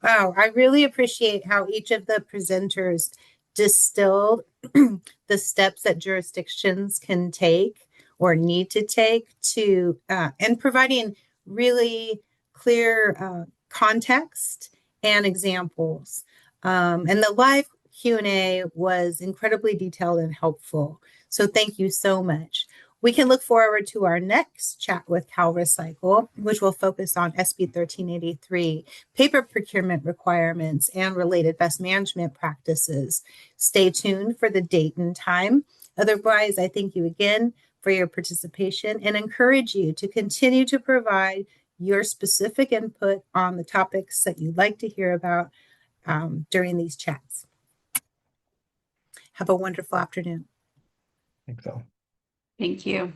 Wow, I really appreciate how each of the presenters distilled the steps that jurisdictions can take or need to take to, and providing really clear context and examples. And the live Q&A was incredibly detailed and helpful. So thank you so much. We can look forward to our next chat with CalRecycle, which will focus on SB 1383, paper procurement requirements, and related best management practices. Stay tuned for the date and time. Otherwise, I thank you again for your participation and encourage you to continue to provide your specific input on the topics that you'd like to hear about during these chats. Have a wonderful afternoon. I think so. Thank you.